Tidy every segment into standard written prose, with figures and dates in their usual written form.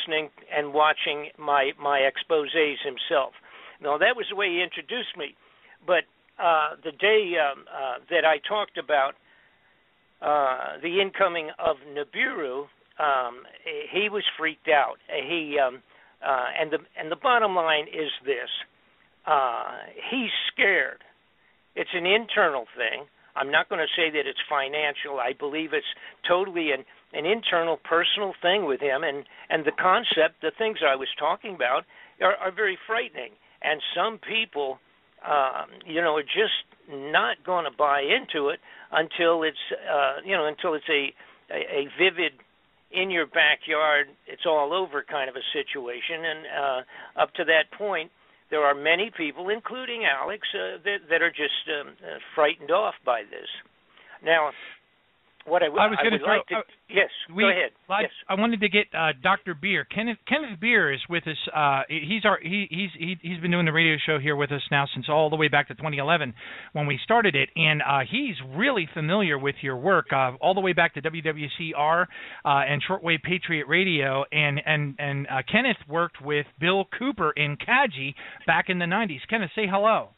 listening and watching my exposés himself. Now, that was the way he introduced me. But the day that I talked about the incoming of Nibiru, he was freaked out. And the bottom line is this: he's scared. It's an internal thing. I'm not going to say that it's financial. I believe it's totally an internal, personal thing with him. And the concept, the things I was talking about, are very frightening. And some people, are just not going to buy into it until it's, until it's a vivid, in your backyard, it's all over kind of a situation. And up to that point, there are many people, including Alex, that are just frightened off by this. Now, what I would like to... Yes, go ahead. Yes. I wanted to get Dr. Beer. Kenneth Beer is with us. He's been doing the radio show here with us now since all the way back to 2011 when we started it, and he's really familiar with your work all the way back to WWCR and Shortwave Patriot Radio. And Kenneth worked with Bill Cooper in Kaji back in the 90s. Kenneth, say hello.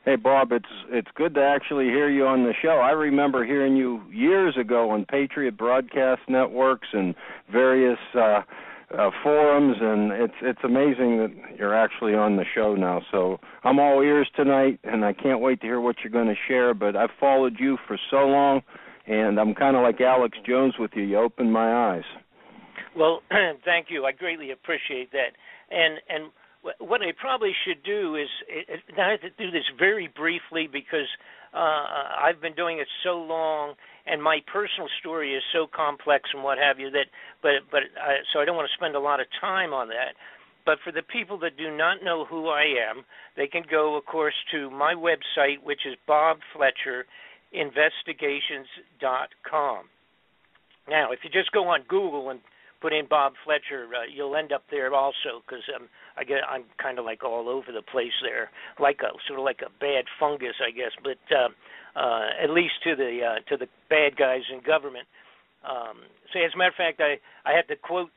Hey, Bob, it's good to actually hear you on the show. I remember hearing you years ago on Patriot Broadcast Networks and various forums, and it's amazing that you're actually on the show now. So I'm all ears tonight, and I can't wait to hear what you're going to share. But I've followed you for so long, and I'm kind of like Alex Jones with you. You opened my eyes. Well, thank you. I greatly appreciate that. And what I probably should do is, I have to do this very briefly because I've been doing it so long, and my personal story is so complex and what have you that, so I don't want to spend a lot of time on that. But for the people that do not know who I am, they can go, of course, to my website, which is bobfletcherinvestigations.com. Now, if you just go on Google and put in Bob Fletcher, you'll end up there also, because I'm kind of like all over the place there, sort of like a bad fungus, I guess. But at least to the bad guys in government. So as a matter of fact, I had to quote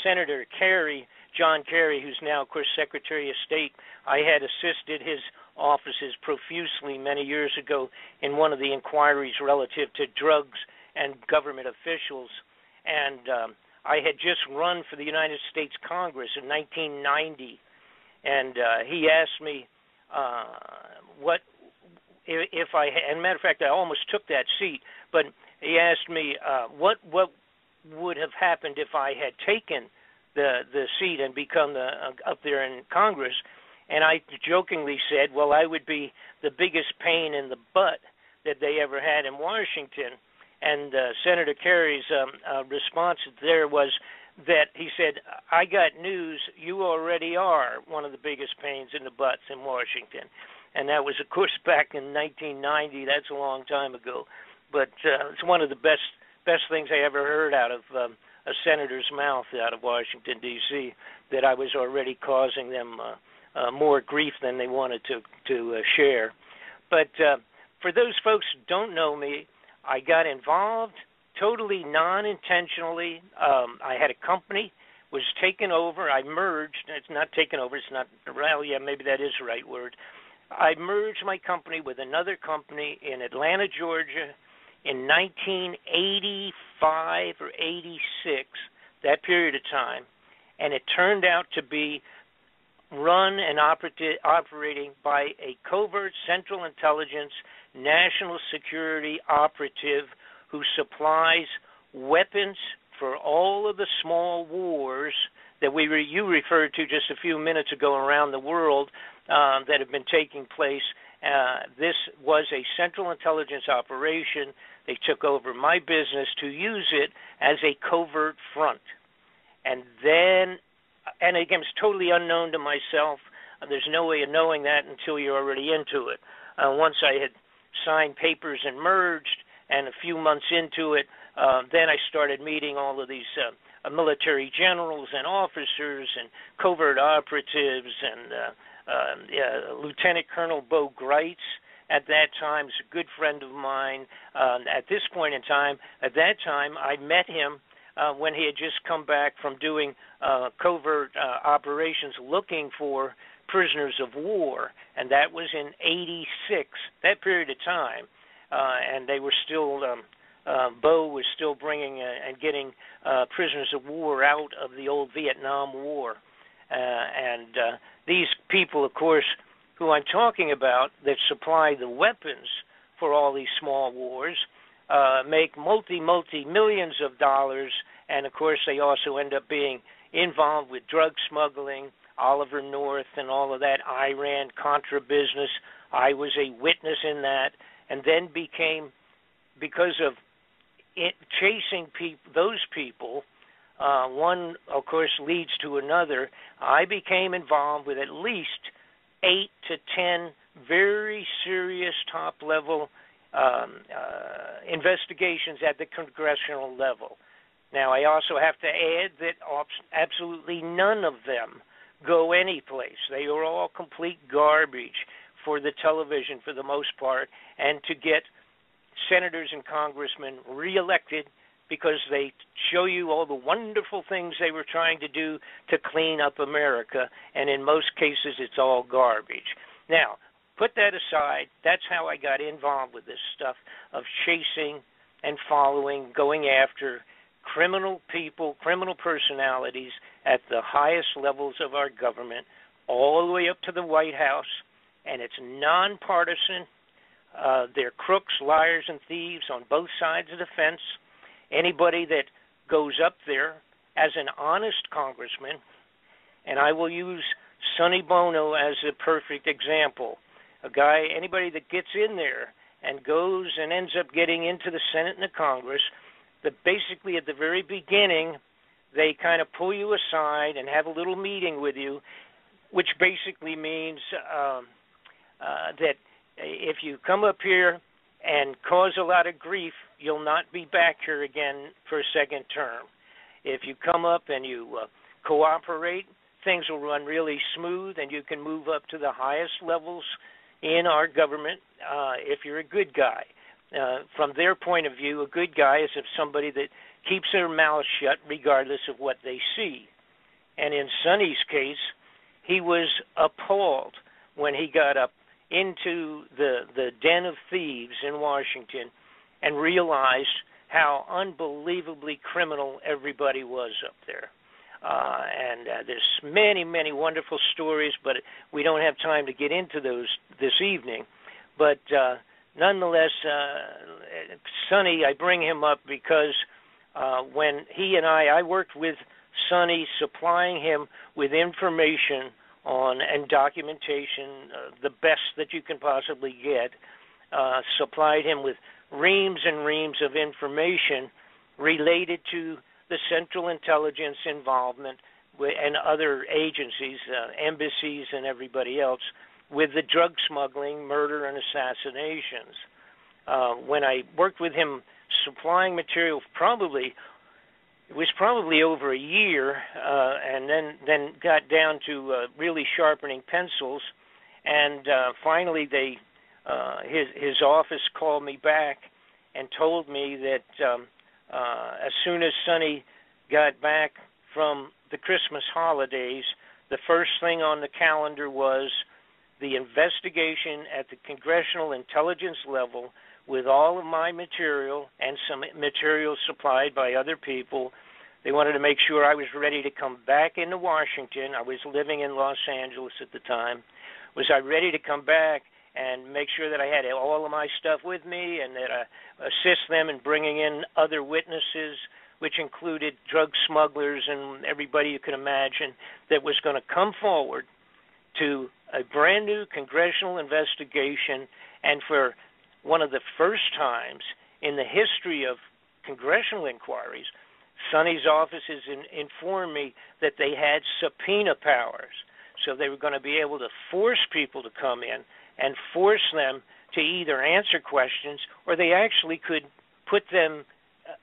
Senator Kerry, John Kerry, who's now, of course, Secretary of State. I had assisted his offices profusely many years ago in one of the inquiries relative to drugs and government officials. And I had just run for the United States Congress in 1990, and he asked me what if I had, and matter of fact, I almost took that seat, but he asked me what would have happened if I had taken the seat and become up there in Congress, and I jokingly said, well, I would be the biggest pain in the butt that they ever had in Washington. And Senator Kerry's response there was that he said, I got news, you already are one of the biggest pains in the butts in Washington. And that was, of course, back in 1990. That's a long time ago. But it's one of the best things I ever heard out of a senator's mouth out of Washington, D.C., that I was already causing them more grief than they wanted to share. But for those folks who don't know me, I got involved totally non-intentionally. I had a company, was taken over. I merged. It's not taken over. It's not, well, yeah, maybe that is the right word. I merged my company with another company in Atlanta, Georgia in 1985 or 86, that period of time. And it turned out to be run and operating by a covert Central Intelligence national security operative who supplies weapons for all of the small wars that you referred to just a few minutes ago around the world that have been taking place. This was a Central Intelligence operation. They took over my business to use it as a covert front. And again, it's totally unknown to myself. There's no way of knowing that until you're already into it. Once I had signed papers and merged, and a few months into it, then I started meeting all of these military generals and officers and covert operatives, and Lieutenant Colonel Bo Greitz at that time is a good friend of mine. At that time, I met him when he had just come back from doing covert operations looking for prisoners of war, and that was in '86, that period of time, and they were still, Bo was still bringing and getting prisoners of war out of the old Vietnam War. And these people, of course, who I'm talking about, that supply the weapons for all these small wars, make multi-millions of dollars, and of course they also end up being involved with drug smuggling, Oliver North and all of that Iran-Contra business. I was a witness in that, and then became, because of chasing those people, one, of course, leads to another. I became involved with at least 8 to 10 very serious top-level investigations at the congressional level. Now, I also have to add that absolutely none of them go anyplace. They are all complete garbage for the television for the most part, and to get senators and congressmen reelected because they show you all the wonderful things they were trying to do to clean up America, and in most cases it's all garbage. Now, put that aside. That's how I got involved with this stuff of chasing and following, going after criminal people, criminal personalities at the highest levels of our government, all the way up to the White House, and it's nonpartisan. They're crooks, liars, and thieves on both sides of the fence. Anybody that goes up there as an honest congressman, and I will use Sonny Bono as a perfect example, anybody that gets in there and goes and ends up getting into the Senate and the Congress, that basically at the very beginning they kind of pull you aside and have a little meeting with you, which basically means that if you come up here and cause a lot of grief, you'll not be back here again for a second term. If you come up and you cooperate, things will run really smooth, and you can move up to the highest levels in our government if you're a good guy. From their point of view, a good guy is somebody that keeps their mouth shut regardless of what they see. And in Sonny's case, he was appalled when he got up into the den of thieves in Washington and realized how unbelievably criminal everybody was up there. And there's many, many wonderful stories, but we don't have time to get into those this evening. But nonetheless, Sonny, I bring him up because when he and I worked with Sonny, supplying him with information on and documentation, the best that you can possibly get, supplied him with reams and reams of information related to the Central Intelligence involvement and other agencies, embassies and everybody else, with the drug smuggling, murder, and assassinations. When I worked with him supplying material, it was probably over a year, and then got down to really sharpening pencils, and finally his office called me back and told me that as soon as Sonny got back from the Christmas holidays, the first thing on the calendar was the investigation at the Congressional Intelligence level with all of my material and some material supplied by other people. They wanted to make sure I was ready to come back into Washington. I was living in Los Angeles at the time. Was I ready to come back and make sure that I had all of my stuff with me and that I assist them in bringing in other witnesses, which included drug smugglers and everybody you could imagine that was going to come forward to a brand new congressional investigation. And for one of the first times in the history of congressional inquiries, Sonny's offices informed me that they had subpoena powers. So they were going to be able to force people to come in and force them to either answer questions, or they actually could put them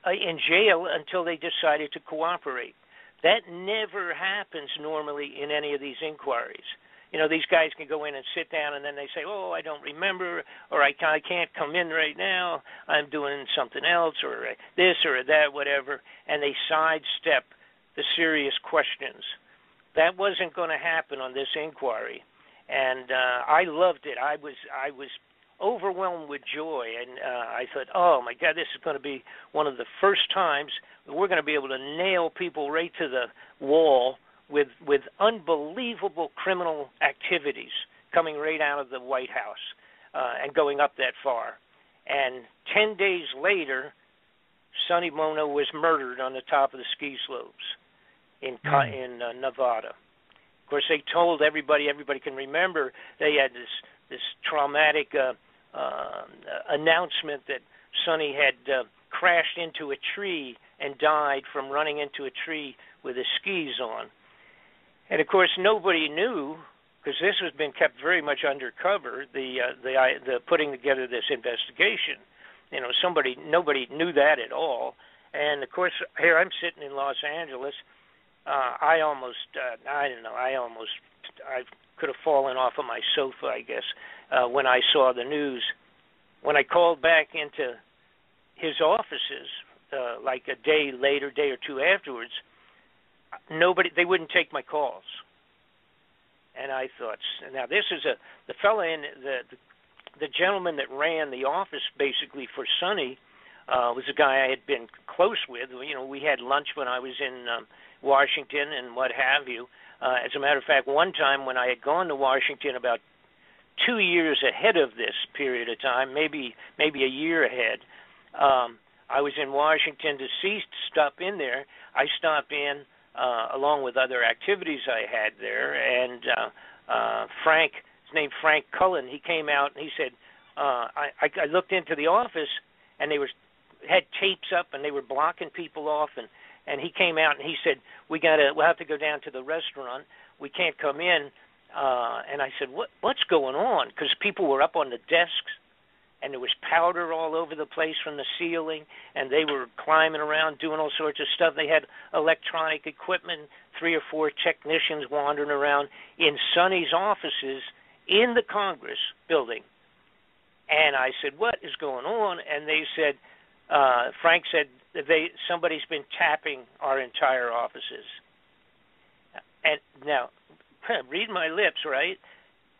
in jail until they decided to cooperate. That never happens normally in any of these inquiries. these guys can go in and sit down, and then they say, oh, I don't remember, or I can't come in right now, I'm doing something else, or this or that, whatever, and they sidestep the serious questions. That wasn't going to happen on this inquiry, and I loved it. I was overwhelmed with joy, and I thought, oh, my God, this is going to be one of the first times we're going to be able to nail people right to the wall with unbelievable criminal activities coming right out of the White House and going up that far. And 10 days later, Sonny Bono was murdered on the top of the ski slopes in Nevada. Of course, they told everybody can remember, they had this traumatic announcement that Sonny had crashed into a tree and died from running into a tree with his skis on. And of course, nobody knew, because this has been kept very much undercover, the putting together this investigation. Nobody knew that at all. And of course, here I'm sitting in Los Angeles. I could have fallen off of my sofa, I guess, when I saw the news. When I called back into his offices, like a day later, day or two afterwards, they wouldn't take my calls. And I thought, now this is the fellow in the gentleman that ran the office basically for Sonny was a guy I had been close with. We had lunch when I was in Washington and what have you. As a matter of fact, one time when I had gone to Washington about 2 years ahead of this period of time, maybe a year ahead, I was in Washington to stop in there. I stopped in along with other activities I had there, and Frank, his name Frank Cullen, he came out and he said, I looked into the office and they had tapes up and they were blocking people off, and he came out and he said, we'll have to go down to the restaurant. We can't come in. And I said, what's going on? Because people were up on the desks, and there was powder all over the place from the ceiling, and they were climbing around doing all sorts of stuff. They had electronic equipment, 3 or 4 technicians wandering around in Sonny's offices in the Congress building. And I said, what is going on? And they said, Frank said, somebody's been tapping our entire offices. And now, read my lips, right?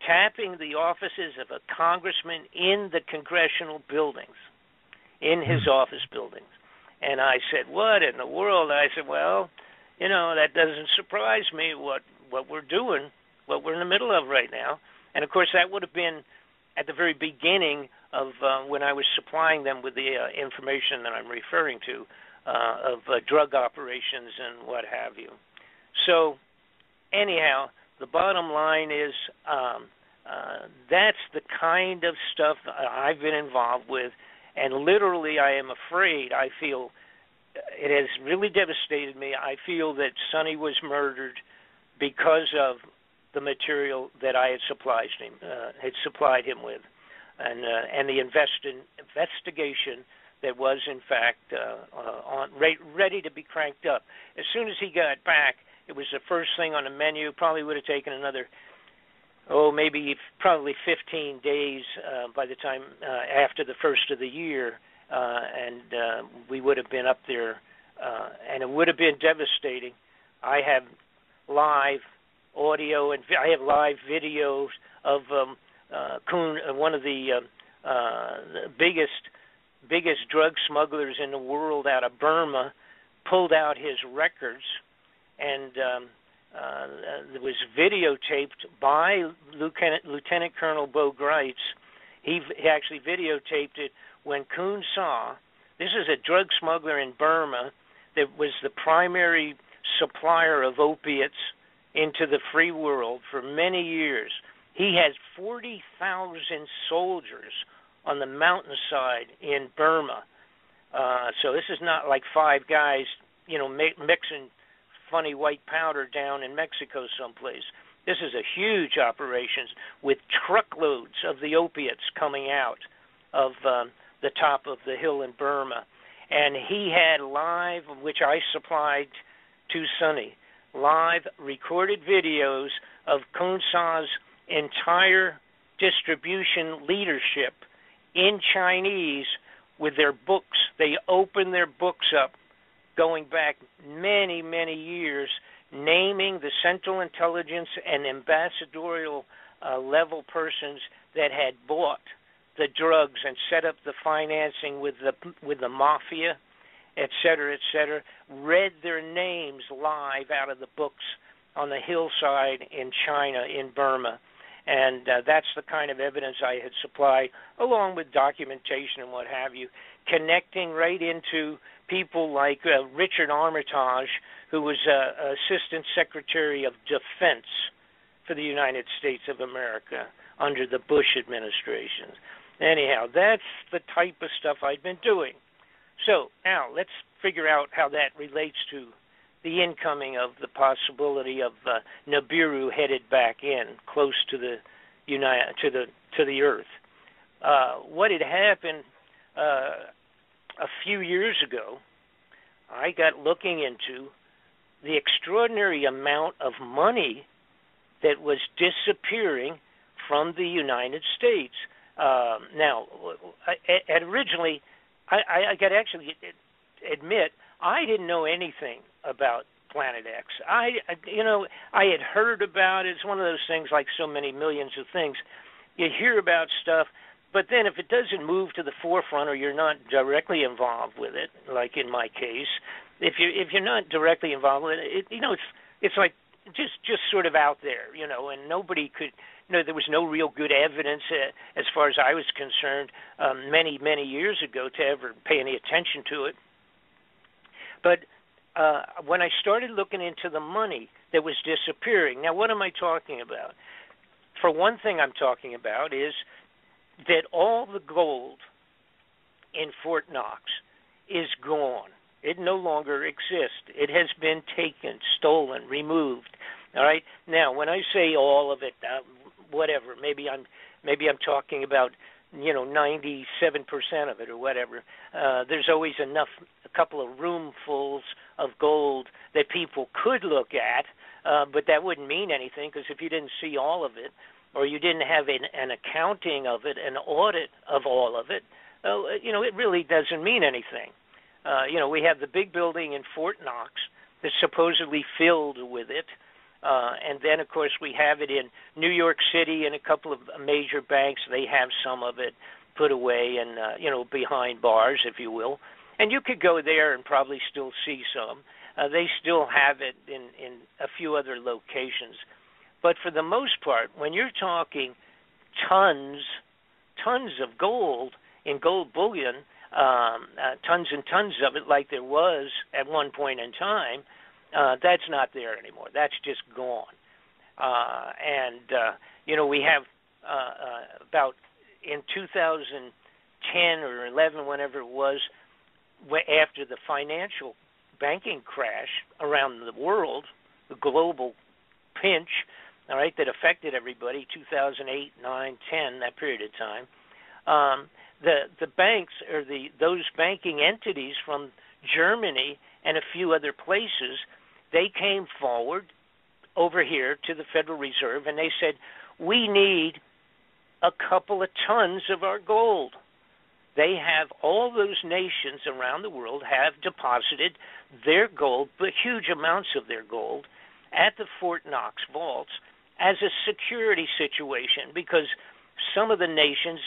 Tapping the offices of a congressman in the congressional buildings, in his office buildings. And I said, what in the world? I said, well, that doesn't surprise me what we're doing, what we're in the middle of right now. And, of course, that would have been at the very beginning of when I was supplying them with the information that I'm referring to of drug operations and what have you. So, anyhow, the bottom line is that's the kind of stuff I've been involved with, and literally I am afraid, I feel it has really devastated me. I feel that Sonny was murdered because of the material that I had supplied him with, and the investigation that was, in fact, ready to be cranked up. As soon as he got back, it was the first thing on the menu. Probably would have taken another, probably 15 days by the time after the first of the year, and we would have been up there, and it would have been devastating. I have live audio and I have live videos of Kuhn, one of the biggest drug smugglers in the world out of Burma, pulled out his records, and it was videotaped by Lieutenant Colonel Bo Greitz. He actually videotaped it when Kuhn saw, this is a drug smuggler in Burma that was the primary supplier of opiates into the free world for many years. He has 40,000 soldiers on the mountainside in Burma. So this is not like 5 guys, mixing funny white powder down in Mexico someplace. This is a huge operation with truckloads of the opiates coming out of the top of the hill in Burma. And he had live, which I supplied to Sonny, live recorded videos of Khonsa's entire distribution leadership in Chinese with their books. They open their books up going back many, many years, naming the Central Intelligence and ambassadorial level persons that had bought the drugs and set up the financing with the mafia, et cetera, read their names live out of the books on the hillside in China, in Burma. And that's the kind of evidence I had supplied, along with documentation and what have you, connecting right into people like Richard Armitage, who was Assistant Secretary of Defense for the United States of America under the Bush administration. Anyhow, that's the type of stuff I'd been doing. So now let's figure out how that relates to the incoming of the possibility of Nibiru headed back in close to the to the Earth. What had happened a few years ago, I got looking into the extraordinary amount of money that was disappearing from the United States. Now, originally, I got to actually admit, I didn't know anything about Planet X. I had heard about it. It's one of those things, like so many millions of things. You hear about stuff, but then if it doesn't move to the forefront, or you're not directly involved with it, like in my case, if you're not directly involved with it, it's like just sort of out there, and nobody could. There was no real good evidence, as far as I was concerned, many, many years ago, to ever pay any attention to it. But when I started looking into the money that was disappearing, now what am I talking about? For one thing, I'm talking about is that all the gold in Fort Knox is gone. It no longer exists. It has been taken, stolen, removed. All right. Now, when I say all of it, whatever, maybe I'm talking about 97% of it or whatever. There's always a couple of roomfuls of gold that people could look at, but that wouldn't mean anything, because if you didn't see all of it, or you didn't have an accounting of it, an audit of all of it, it really doesn't mean anything. We have the big building in Fort Knox that's supposedly filled with it. And then, of course, we have it in New York City and a couple of major banks. They have some of it put away and, behind bars, if you will. And you could go there and probably still see some. They still have it in a few other locations. But for the most part, when you're talking tons of gold in gold bullion, tons and tons of it like there was at one point in time, that's not there anymore. That's just gone. We have about in 2010 or 11, whenever it was, after the financial banking crash around the world, the global pinch, all right, that affected everybody, 2008, 9, 10, that period of time, the banks, or those banking entities from Germany and a few other places, they came forward over here to the Federal Reserve and they said, we need a couple of tons of our gold. They have, all those nations around the world have deposited their gold, but huge amounts of their gold, at the Fort Knox vaults as a security situation, because some of the nations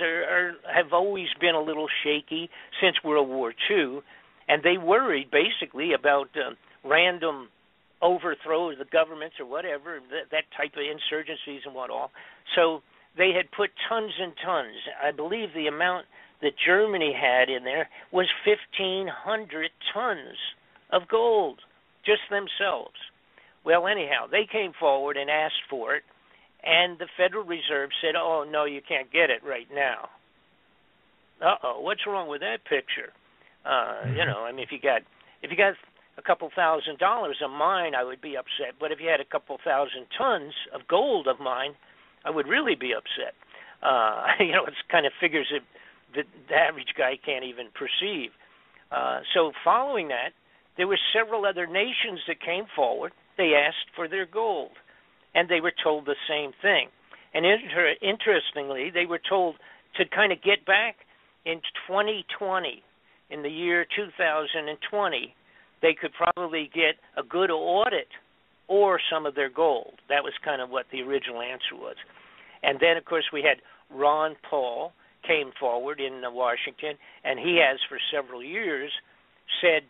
have always been a little shaky since World War II, and they worried basically about random overthrow of the governments or whatever, that type of insurgencies and what all. So they had put tons and tons. I believe the amount that Germany had in there was 1,500 tons of gold, just themselves. Well, anyhow, they came forward and asked for it, and the Federal Reserve said, oh, no, you can't get it right now. Uh-oh, what's wrong with that picture? If you got a couple $1,000 of mine, I would be upset. But if you had a couple 1,000 tons of gold of mine, I would really be upset. It's kind of figures that the average guy can't even perceive. So following that, there were several other nations that came forward they asked for their gold, and they were told the same thing. And interestingly, they were told to kind of get back in 2020, in the year 2020, they could probably get a good audit or some of their gold. That was kind of what the original answer was. And then, of course, we had Ron Paul came forward in Washington, and he has for several years said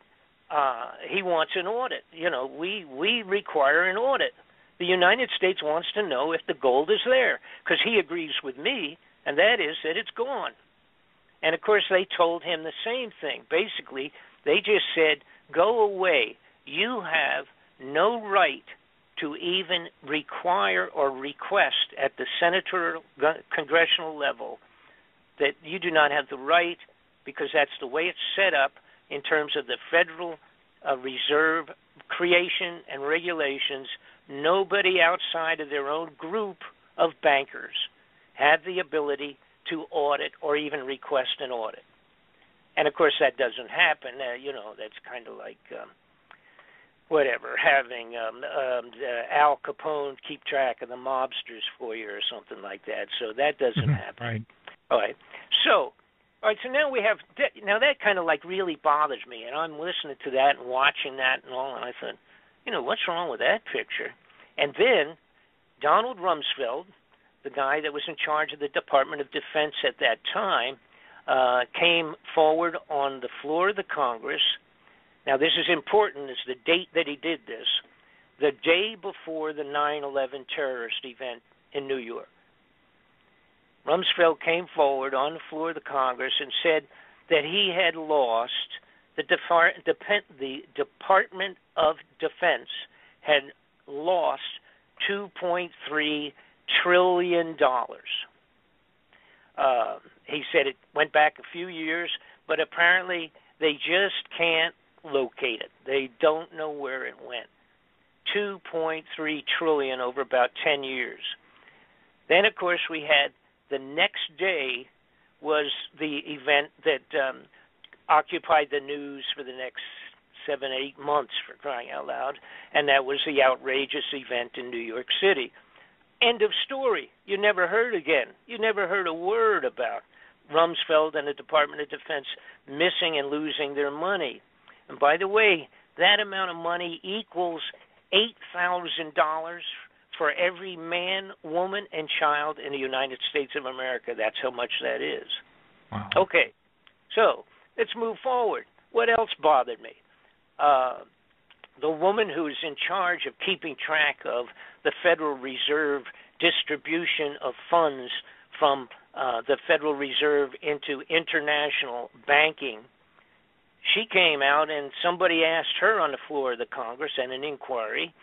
he wants an audit. You know, we require an audit. The United States wants to know if the gold is there, because he agrees with me, and that is that it's gone. And, of course, they told him the same thing. Basically, they just said, go away. You have no right to even require or request at the senatorial, congressional level that you do not have the right, because that's the way it's set up in terms of the Federal Reserve creation and regulations. Nobody outside of their own group of bankers had the ability to audit or even request an audit. And, of course, that doesn't happen. You know, that's kind of like having Al Capone keep track of the mobsters for you or something like that. So that doesn't happen. Right. All right. So now we have now that kind of like really bothers me, and I'm listening to that and watching that and all, and I thought, you know, what's wrong with that picture? And then Donald Rumsfeld, the guy that was in charge of the Department of Defense at that time, came forward on the floor of the Congress. Now, this is important, is the date that he did this, the day before the 9/11 terrorist event in New York. Rumsfeld came forward on the floor of the Congress and said that he had lost, the Department of Defense had lost $2.3 trillion. He said it went back a few years, but apparently they just can't locate it. They don't know where it went. $2.3 trillion over about 10 years. Then, of course, we had the next day was the event that occupied the news for the next 7-8 months, for crying out loud, and that was the outrageous event in New York City. End of story. You never heard again. You never heard a word about Rumsfeld and the Department of Defense missing and losing their money. And by the way, that amount of money equals $8,000 for every man, woman, and child in the United States of America. That's how much that is. Wow. Okay, so let's move forward. What else bothered me? The woman who's in charge of keeping track of the Federal Reserve distribution of funds from the Federal Reserve into international banking, she came out and somebody asked her on the floor of the Congress in an inquiry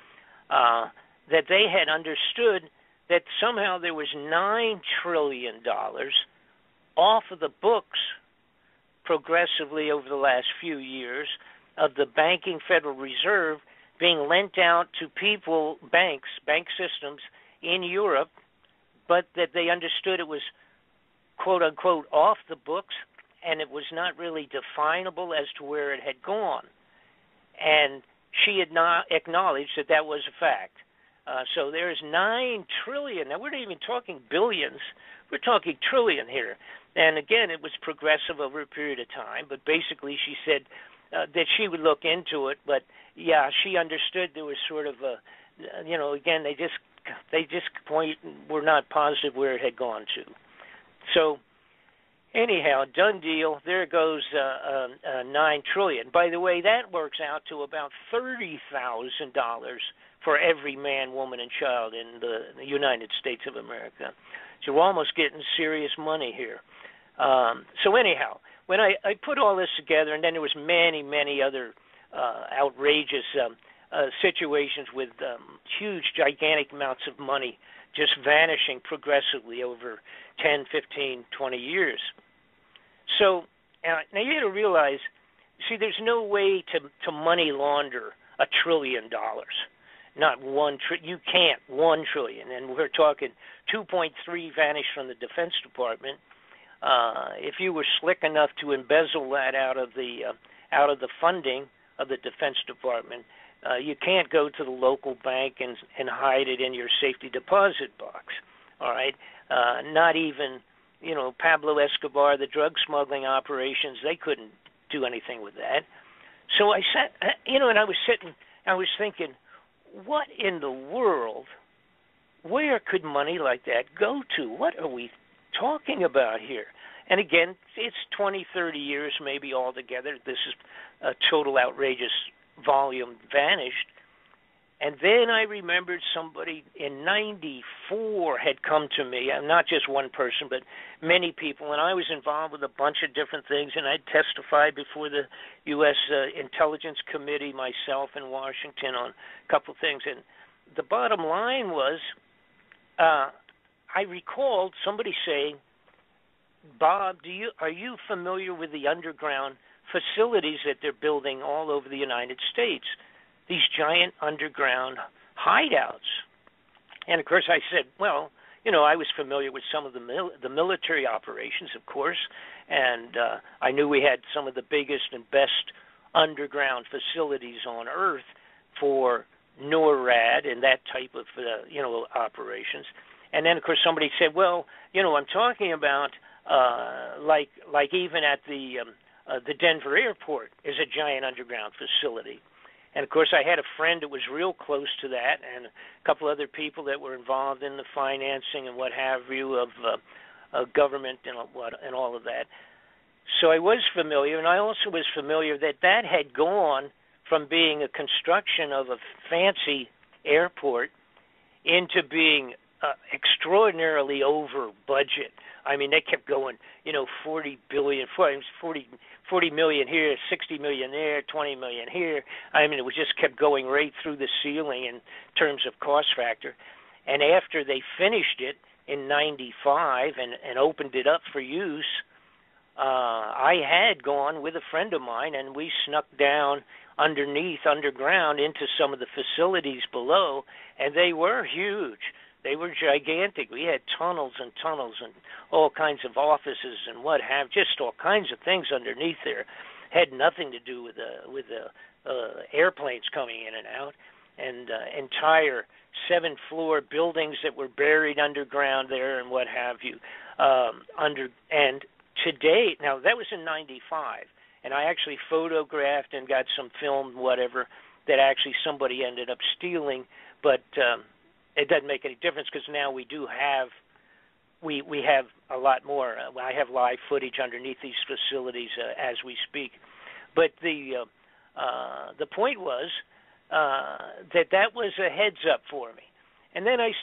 that they had understood that somehow there was $9 trillion off of the books progressively over the last few years of the banking Federal Reserve being lent out to people, bank systems in Europe, but that they understood it was, quote-unquote, off the books, and it was not really definable as to where it had gone. And she had not acknowledged that that was a fact. So there's $9 trillion. Now, we're not even talking billions. We're talking trillion here. And, again, it was progressive over a period of time, but basically she said that she would look into it. But, yeah, she understood there was sort of a, again, they just were not positive where it had gone to. So, anyhow, done deal. There goes $9 trillion. By the way, that works out to about $30,000 for every man, woman, and child in the United States of America. So we're almost getting serious money here. So anyhow, when I put all this together, and then there was many, many other outrageous situations with huge, gigantic amounts of money just vanishing progressively over 10, 15, 20 years. So now you got to realize, see, there's no way to money launder $1 trillion. Not you can't, $1 trillion. And we're talking 2.3 vanished from the Defense Department. If you were slick enough to embezzle that out of the funding of the Defense Department, You can't go to the local bank and hide it in your safety deposit box. All right, not even Pablo Escobar, the drug smuggling operations, they couldn't do anything with that. So I sat, and I was thinking, what in the world? Where could money like that go to? What are we talking about here? And again, it's 20, 30 years maybe altogether. This is a total outrageous volume vanished. And then I remembered somebody in 94 had come to me, not just one person, but many people, and I was involved with a bunch of different things, and I testified before the U.S. Intelligence Committee myself in Washington on a couple things. And the bottom line was, I recalled somebody saying, Bob, are you familiar with the underground facilities that they're building all over the United States? These giant underground hideouts. And of course I said, well, I was familiar with some of the military operations, of course, and I knew we had some of the biggest and best underground facilities on Earth for NORAD and that type of operations. And then of course somebody said, well, I'm talking about like even at the Denver airport is a giant underground facility. And of course I had a friend that was real close to that, and a couple other people that were involved in the financing and what have you of government and all of that. So I was familiar, and I also was familiar that had gone from being a construction of a fancy airport into being extraordinarily over budget. I mean, they kept going, 40 million here, 60 million there, 20 million here. I mean, it just kept going right through the ceiling in terms of cost factor. And after they finished it in 95 and opened it up for use, I had gone with a friend of mine, and we snuck down underground into some of the facilities below, and they were huge. They were gigantic. We had tunnels and tunnels and all kinds of offices and what have, just all kinds of things underneath there. Had nothing to do with the airplanes coming in and out, and entire 7-floor buildings that were buried underground there and what have you. And today, now that was in 95, and I actually photographed and got some film, whatever, that actually somebody ended up stealing, but it doesn't make any difference because now we do have we have a lot more. I have live footage underneath these facilities as we speak. But the point was that was a heads up for me. And then I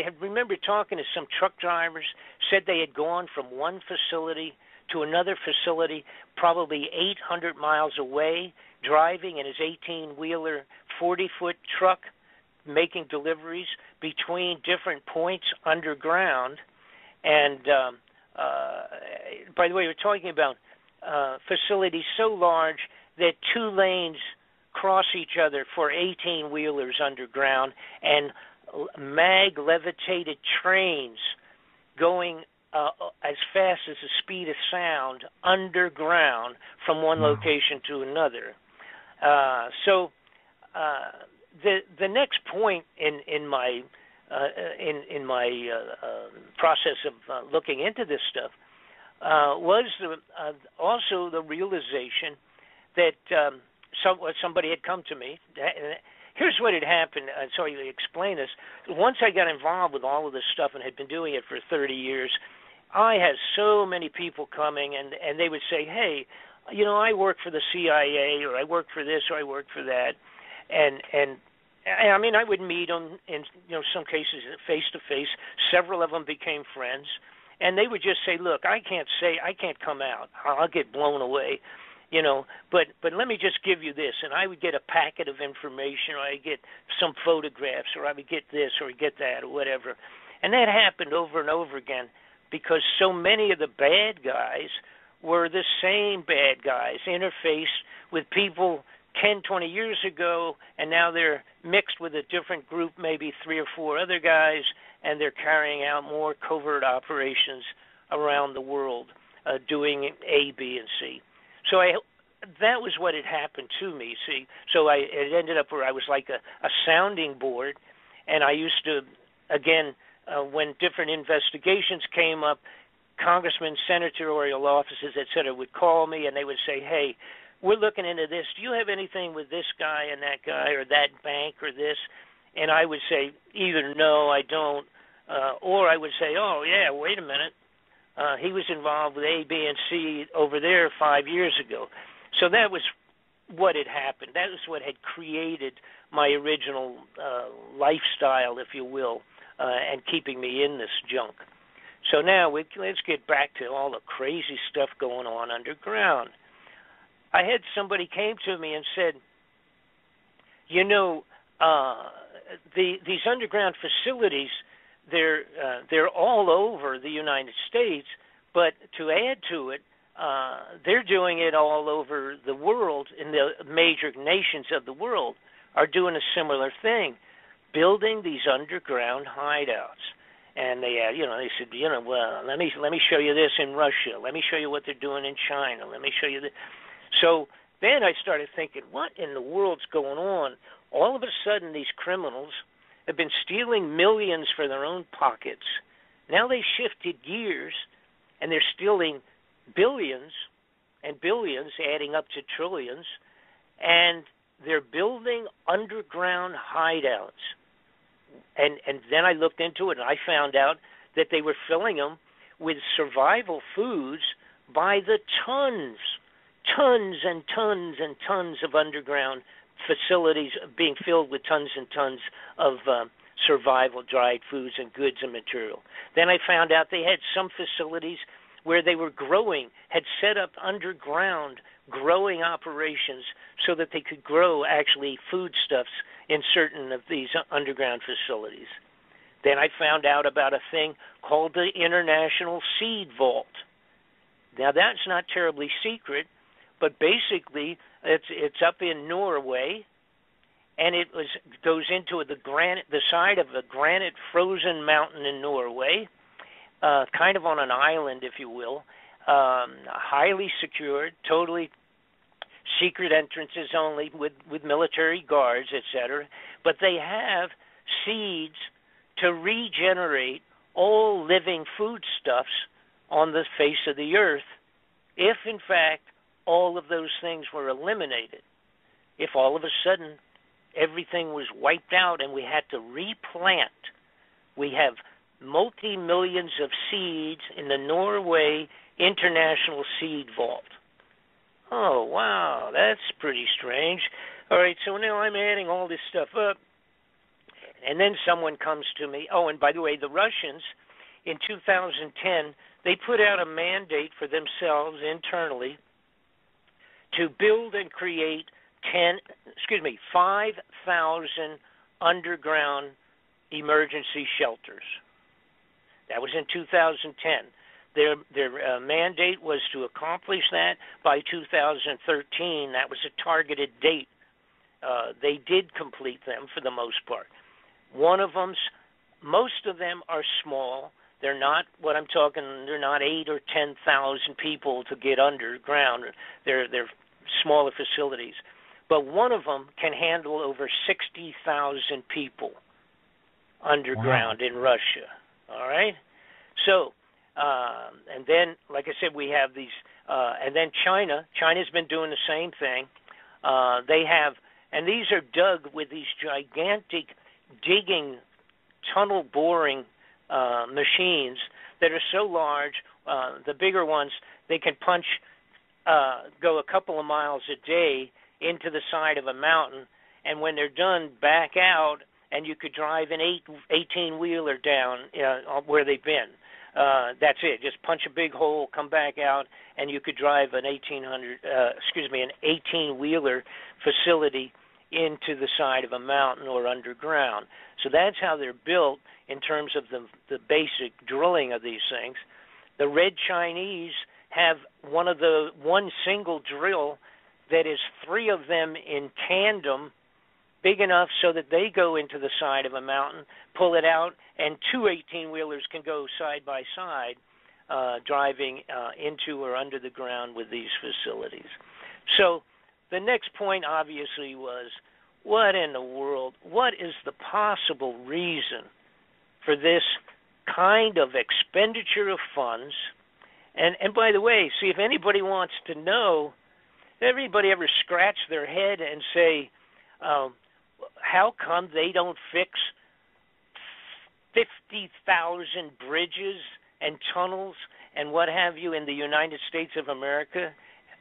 had remember talking to some truck drivers, said they had gone from one facility to another facility, probably 800 miles away, driving in his 18-wheeler, 40-foot truck, making deliveries between different points underground. And by the way, we're talking about facilities so large that 2 lanes cross each other for 18-wheelers underground, and mag-levitated trains going as fast as the speed of sound underground from one location to another. So the next point in my process of looking into this stuff was also the realization that somebody had come to me. Here's what had happened. So you explain this. Once I got involved with all of this stuff and had been doing it for 30 years, I had so many people coming, and they would say, hey, I work for the CIA, or I work for this, or I work for that. And I mean, I would meet them in some cases face to face. Several of them became friends, and they would just say, "Look, I can't come out. I'll get blown away, But let me just give you this." And I would get a packet of information, or I would get some photographs, or I would get this, or get that, or whatever. And that happened over and over again because so many of the bad guys were the same bad guys, interfaced with people 10, 20 years ago, and now they're mixed with a different group, maybe 3 or 4 other guys, and they're carrying out more covert operations around the world, doing A, B, and C. So that was what had happened to me. See, so it ended up where I was like a sounding board, and I used to, again, when different investigations came up, congressmen, senatorial offices, et cetera, would call me and they would say, hey, we're looking into this. Do you have anything with this guy and that guy or that bank or this? And I would say either no, I don't, or I would say, oh, yeah, wait a minute. He was involved with A, B, and C over there 5 years ago. So that was what had happened. That was what had created my original lifestyle, if you will, and keeping me in this junk. So now let's get back to all the crazy stuff going on underground. I had somebody came to me and said, you know, these underground facilities, they're all over the United States, but to add to it, they're doing it all over the world, in the major nations of the world are doing a similar thing, building these underground hideouts. And they said, well, let me show you this in Russia. Let me show you what they're doing in China. Let me show you this. So then I started thinking, what in the world's going on? All of a sudden, these criminals have been stealing millions for their own pockets. Now they shifted gears, and they're stealing billions and billions, adding up to trillions, and they're building underground hideouts. And then I looked into it, and I found out that they were filling them with survival foods by the tons and tons and tons of underground facilities being filled with tons and tons of survival dried foods and goods and material. Then I found out they had some facilities where they were growing, had set up underground growing operations so that they could grow actually foodstuffs in certain of these underground facilities. Then I found out about a thing called the International Seed Vault. Now that's not terribly secret, but basically it's up in Norway, and it goes into the side of a granite frozen mountain in Norway, kind of on an island, if you will, highly secured, totally secret entrances only with military guards, etc. But they have seeds to regenerate all living foodstuffs on the face of the earth if, in fact, all of those things were eliminated. If all of a sudden everything was wiped out and we had to replant, we have multi-millions of seeds in the Norway International Seed Vault. Oh, wow, that's pretty strange. All right, so now I'm adding all this stuff up, and then someone comes to me. Oh, and by the way, the Russians, in 2010, they put out a mandate for themselves internally to build and create 5,000 underground emergency shelters. That was in 2010. Their mandate was to accomplish that by 2013. That was a targeted date. They did complete them for the most part. Most of them are small. They're not what I'm talking. They're not 8,000 or 10,000 people to get underground. They're smaller facilities. But one of them can handle over 60,000 people underground in Russia. All right? So, and then, like I said, we have these, and then China's been doing the same thing. They have, and these are dug with these gigantic digging, tunnel boring machines that are so large, the bigger ones, they can go a couple of miles a day into the side of a mountain, and when they're done, back out, and you could drive an 18-wheeler down where they've been. That's it. Just punch a big hole, come back out, and you could drive an 18-wheeler facility into the side of a mountain or underground. So that's how they're built in terms of the basic drilling of these things. The Red Chinese have one single drill that is 3 of them in tandem, big enough so that they go into the side of a mountain, pull it out, and 2 18-wheelers can go side by side, driving into or under the ground with these facilities. So the next point obviously was, what in the world, what is the possible reason for this kind of expenditure of funds? And by the way, see, if anybody wants to know, everybody ever scratch their head and say, how come they don't fix 50,000 bridges and tunnels and what have you in the United States of America,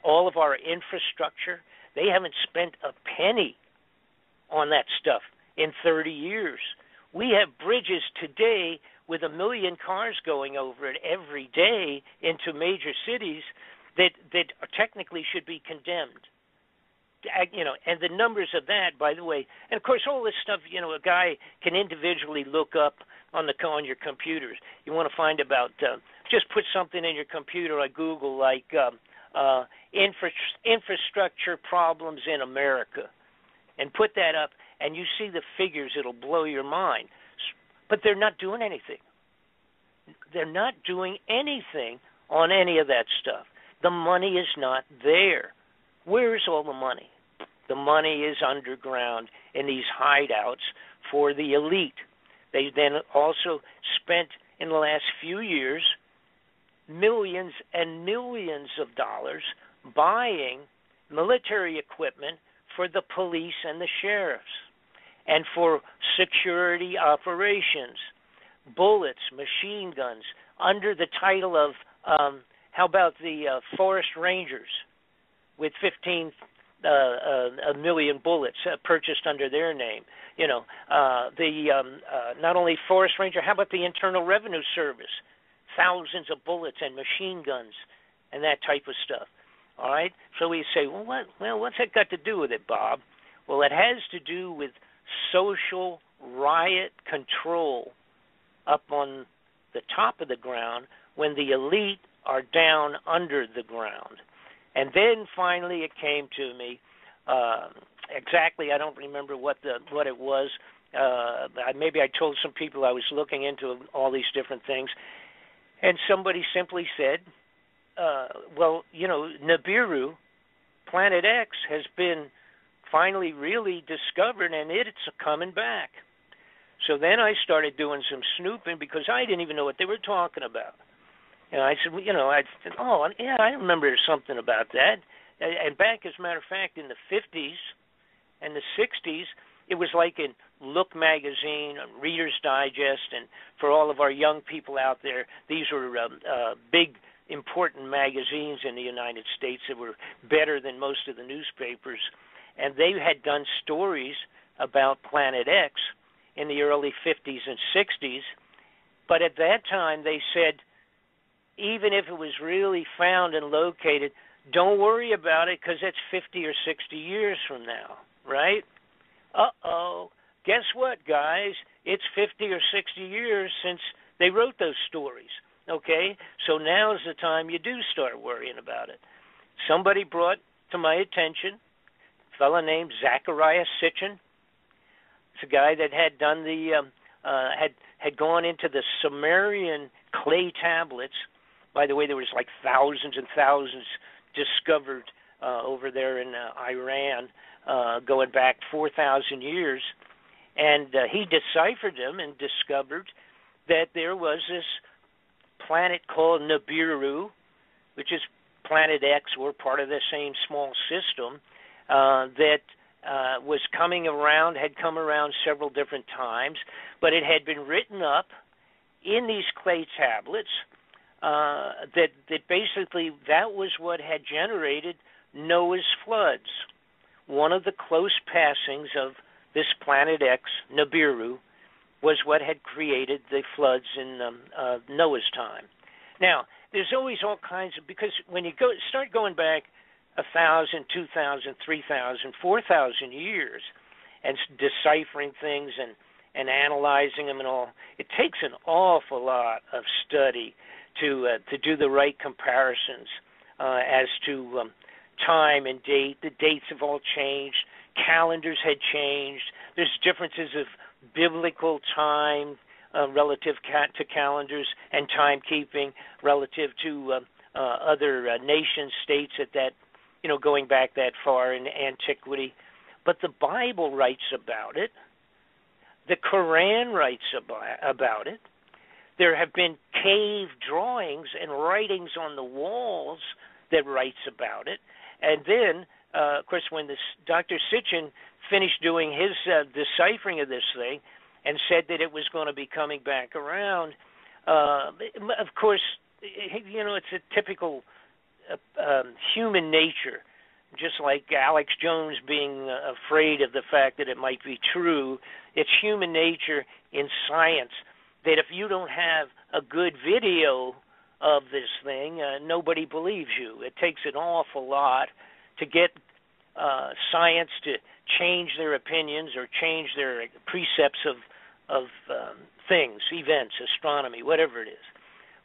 all of our infrastructure? They haven't spent a penny on that stuff in 30 years. We have bridges today with 1 million cars going over it every day into major cities that technically should be condemned. You know, and the numbers of that, by the way, and of course all this stuff, you know, a guy can individually look up on your computers. You want to find about, just put something in your computer like Google, like infrastructure problems in America, and put that up, and you see the figures. It'll blow your mind. But they're not doing anything. They're not doing anything on any of that stuff. The money is not there. Where's all the money? The money is underground in these hideouts for the elite. They then also spent in the last few years millions and millions of dollars buying military equipment for the police and the sheriffs and for security operations, bullets, machine guns, under the title of, how about the Forest Rangers with 15 million bullets purchased under their name. You know, not only Forest Ranger, how about the Internal Revenue Service? Thousands of bullets and machine guns and that type of stuff. All right? So we say, what's that got to do with it, Bob? Well, it has to do with social riot control up on the top of the ground when the elite are down under the ground. And then finally it came to me, exactly, I don't remember what it was. Maybe I told some people I was looking into all these different things, and somebody simply said, well, you know, Nibiru, Planet X, has been finally really discovered, and it's coming back. So then I started doing some snooping because I didn't even know what they were talking about. And I said, well, you know, I said, oh, yeah, I remember something about that. And back, as a matter of fact, in the 50s and the 60s, it was like in Look magazine, Reader's Digest, and for all of our young people out there, these were big, important magazines in the United States that were better than most of the newspapers. And they had done stories about Planet X in the early 50s and 60s. But at that time, they said, even if it was really found and located, don't worry about it because it's 50 or 60 years from now, right? Uh-oh. Guess what, guys? It's 50 or 60 years since they wrote those stories, okay? So now's the time you do start worrying about it. Somebody brought to my attention a fellow named Zachariah Sitchin. It's a guy that had done the had gone into the Sumerian clay tablets. By the way, there was like thousands and thousands discovered over there in Iran, going back 4,000 years. And he deciphered them and discovered that there was this planet called Nibiru, which is Planet X, or part of the same small system, that was coming around, had come around several different times, but it had been written up in these clay tablets that basically that was what had generated Noah's floods. One of the close passings of this Planet X, Nibiru, was what had created the floods in Noah's time. Now, there's always all kinds of, because when you start going back 1,000, 2,000, 3,000, 4,000 years and deciphering things and analyzing them and all, it takes an awful lot of study to do the right comparisons as to time and date. The dates have all changed. Calendars had changed. There's differences of biblical time relative to calendars and timekeeping relative to other nation states at that going back that far in antiquity. But the Bible writes about it. The Quran writes about it. There have been cave drawings and writings on the walls that writes about it. And then, of course, when Dr. Sitchin finished doing his deciphering of this thing and said that it was going to be coming back around, of course, it's a typical human nature, just like Alex Jones being afraid of the fact that it might be true. It's human nature in science that if you don't have a good video of this thing, nobody believes you. It takes an awful lot to get science to change their opinions or change their precepts of things, events, astronomy, whatever it is.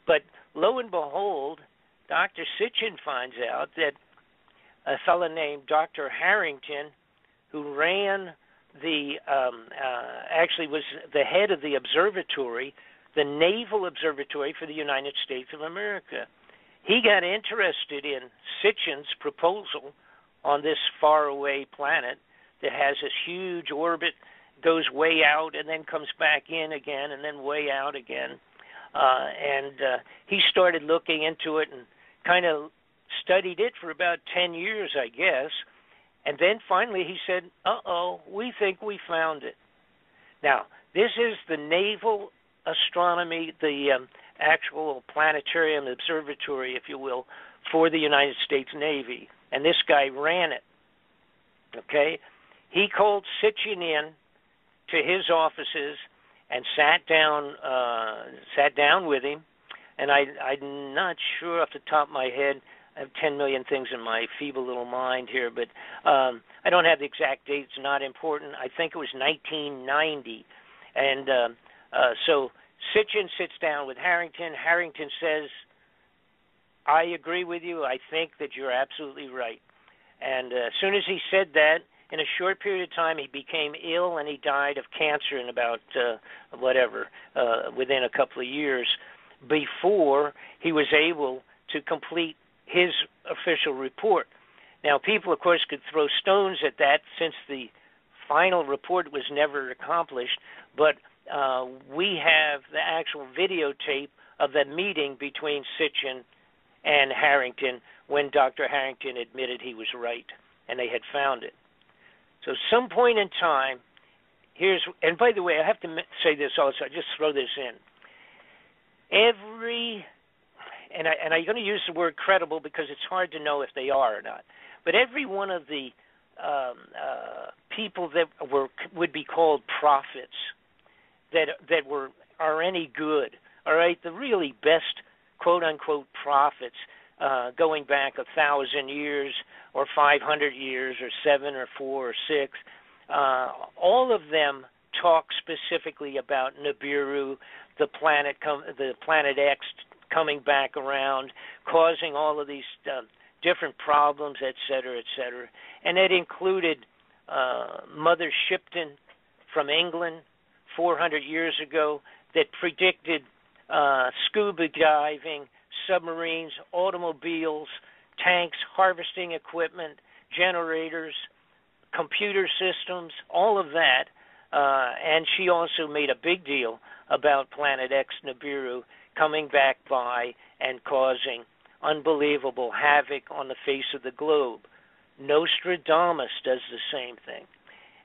But lo and behold, Dr. Sitchin finds out that a fellow named Dr. Harrington, who ran actually was the head of the observatory, the Naval Observatory for the United States of America. He got interested in Sitchin's proposal on this faraway planet that has this huge orbit, goes way out and then comes back in again and then way out again. And he started looking into it and kind of studied it for about 10 years, I guess. And then finally he said, we think we found it. Now, this is the Naval Astronomy, the actual planetarium observatory, if you will, for the United States Navy. And this guy ran it. Okay? He called Sitchin in to his offices and sat down with him. And I'm not sure off the top of my head. I have 10 million things in my feeble little mind here, but I don't have the exact date. It's not important. I think it was 1990. And so Sitchin sits down with Harrington. Harrington says, I agree with you. I think that you're absolutely right. And as soon as he said that, in a short period of time, he became ill and he died of cancer in about, within a couple of years before he was able to complete his official report. Now, people, of course, could throw stones at that since the final report was never accomplished, but we have the actual videotape of the meeting between Sitchin and Harrington when Dr. Harrington admitted he was right and they had found it. So some point in time, and by the way, I have to say this also, I just throw this in. And I'm going to use the word credible because it's hard to know if they are or not, but every one of the people that would be called prophets that are any good, all right, the really best quote-unquote prophets going back 1,000 years or 500 years or 7 or 4 or 6, all of them talk specifically about Nibiru, the planet X coming back around, causing all of these different problems, et cetera, and it included Mother Shipton from England 400 years ago that predicted scuba diving, submarines, automobiles, tanks, harvesting equipment, generators, computer systems, all of that. And she also made a big deal about Planet X Nibiru coming back by and causing unbelievable havoc on the face of the globe. Nostradamus does the same thing.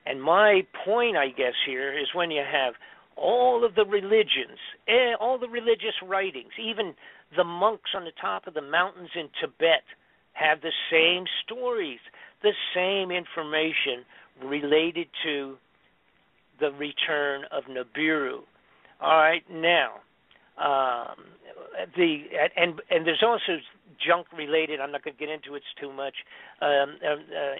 And my point, I guess, here is when you have all of the religions, all the religious writings, even the monks on the top of the mountains in Tibet have the same stories, the same information related to the return of Nibiru. All right, now, and there's also junk related. I'm not going to get into it too much.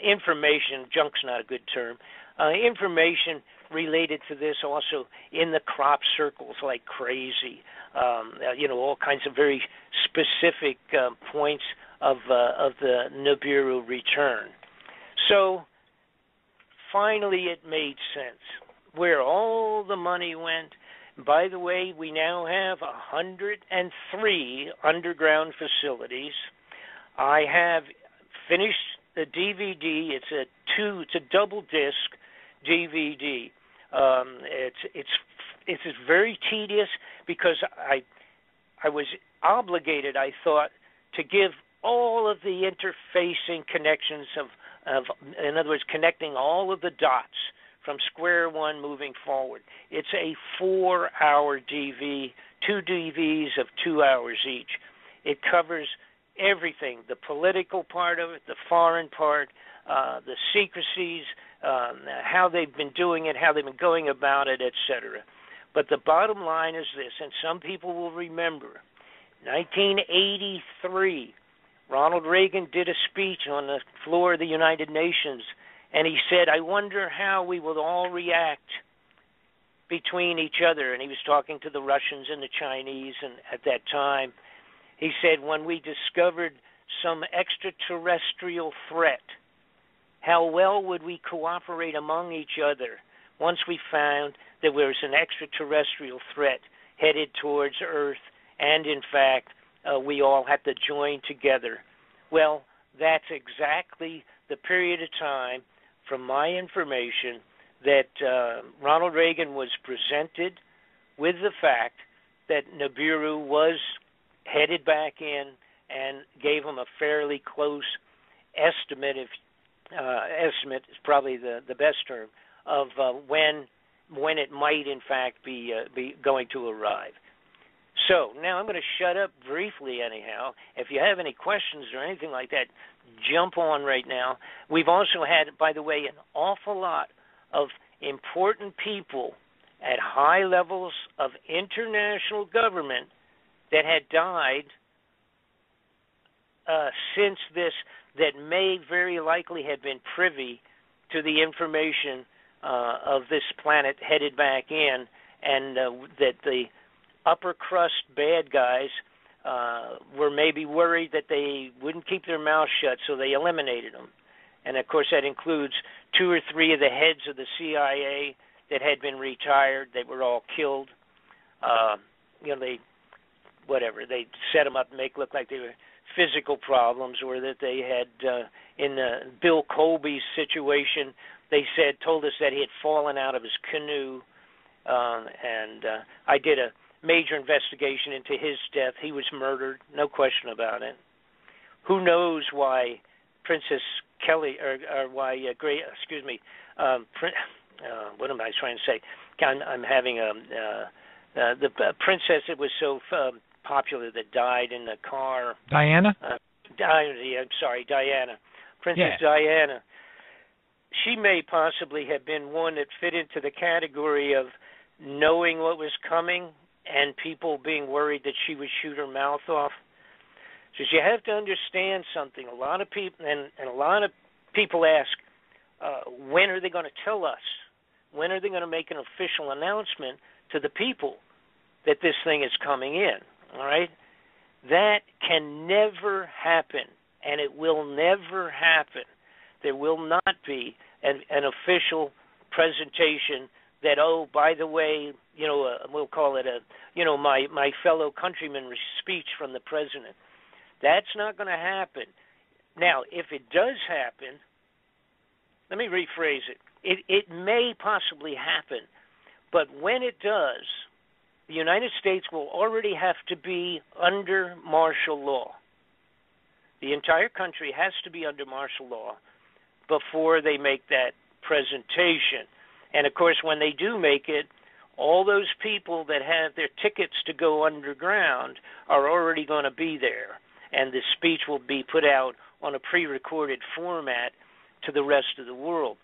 Information, junk's not a good term. Information related to this also in the crop circles like crazy. All kinds of very specific points of the Nibiru return. So finally, it made sense where all the money went. By the way, we now have 103 underground facilities. I have finished the DVD. It's a double disc DVD. It's very tedious because I was obligated, I thought, to give all of the interfacing connections of, in other words, connecting all of the dots from square one moving forward. It's a 4-hour DV, 2 DVs of 2 hours each. It covers everything, the political part of it, the foreign part, the secrecies, how they've been doing it, how they've been going about it, etc. But the bottom line is this, and some people will remember, 1983, Ronald Reagan did a speech on the floor of the United Nations, and he said, I wonder how we will all react between each other. And he was talking to the Russians and the Chinese, and at that time, he said, when we discovered some extraterrestrial threat, how well would we cooperate among each other once we found that there was an extraterrestrial threat headed towards Earth, and in fact, we all had to join together. Well, that's exactly the period of time, from my information, that Ronald Reagan was presented with the fact that Nibiru was headed back in, and gave him a fairly close estimate, estimate is probably the best term, of when it might in fact be going to arrive. So now I'm going to shut up briefly anyhow. If you have any questions or anything like that, jump on right now. We've also had, by the way, an awful lot of important people at high levels of international government that had died since this, that may very likely have been privy to the information of this planet headed back in, and that the upper crust bad guys were maybe worried that they wouldn't keep their mouths shut, so they eliminated them. And of course that includes 2 or 3 of the heads of the CIA that had been retired. They were all killed. They set them up and make it look like they were physical problems, or that they had, in Bill Colby's situation, they told us that he had fallen out of his canoe, and I did a major investigation into his death. He was murdered, no question about it. Who knows why Princess Kelly, or why what am I trying to say? I'm having the princess that was so popular that died in the car. Diana? I'm sorry, Diana. Princess Diana. She may possibly have been one that fit into the category of knowing what was coming and people being worried that she would shoot her mouth off. So you have to understand something. A lot of people, and a lot of people ask, when are they going to tell us? When are they going to make an official announcement to the people that this thing is coming in? All right? That can never happen, and it will never happen. There will not be an official presentation that, oh, by the way, we'll call it my fellow countryman speech from the president. That's not going to happen. Now, if it does happen, let me rephrase it. It may possibly happen, but when it does, the United States will already have to be under martial law. The entire country has to be under martial law before they make that presentation. And, of course, when they do make it, all those people that have their tickets to go underground are already going to be there, and the speech will be put out on a pre-recorded format to the rest of the world.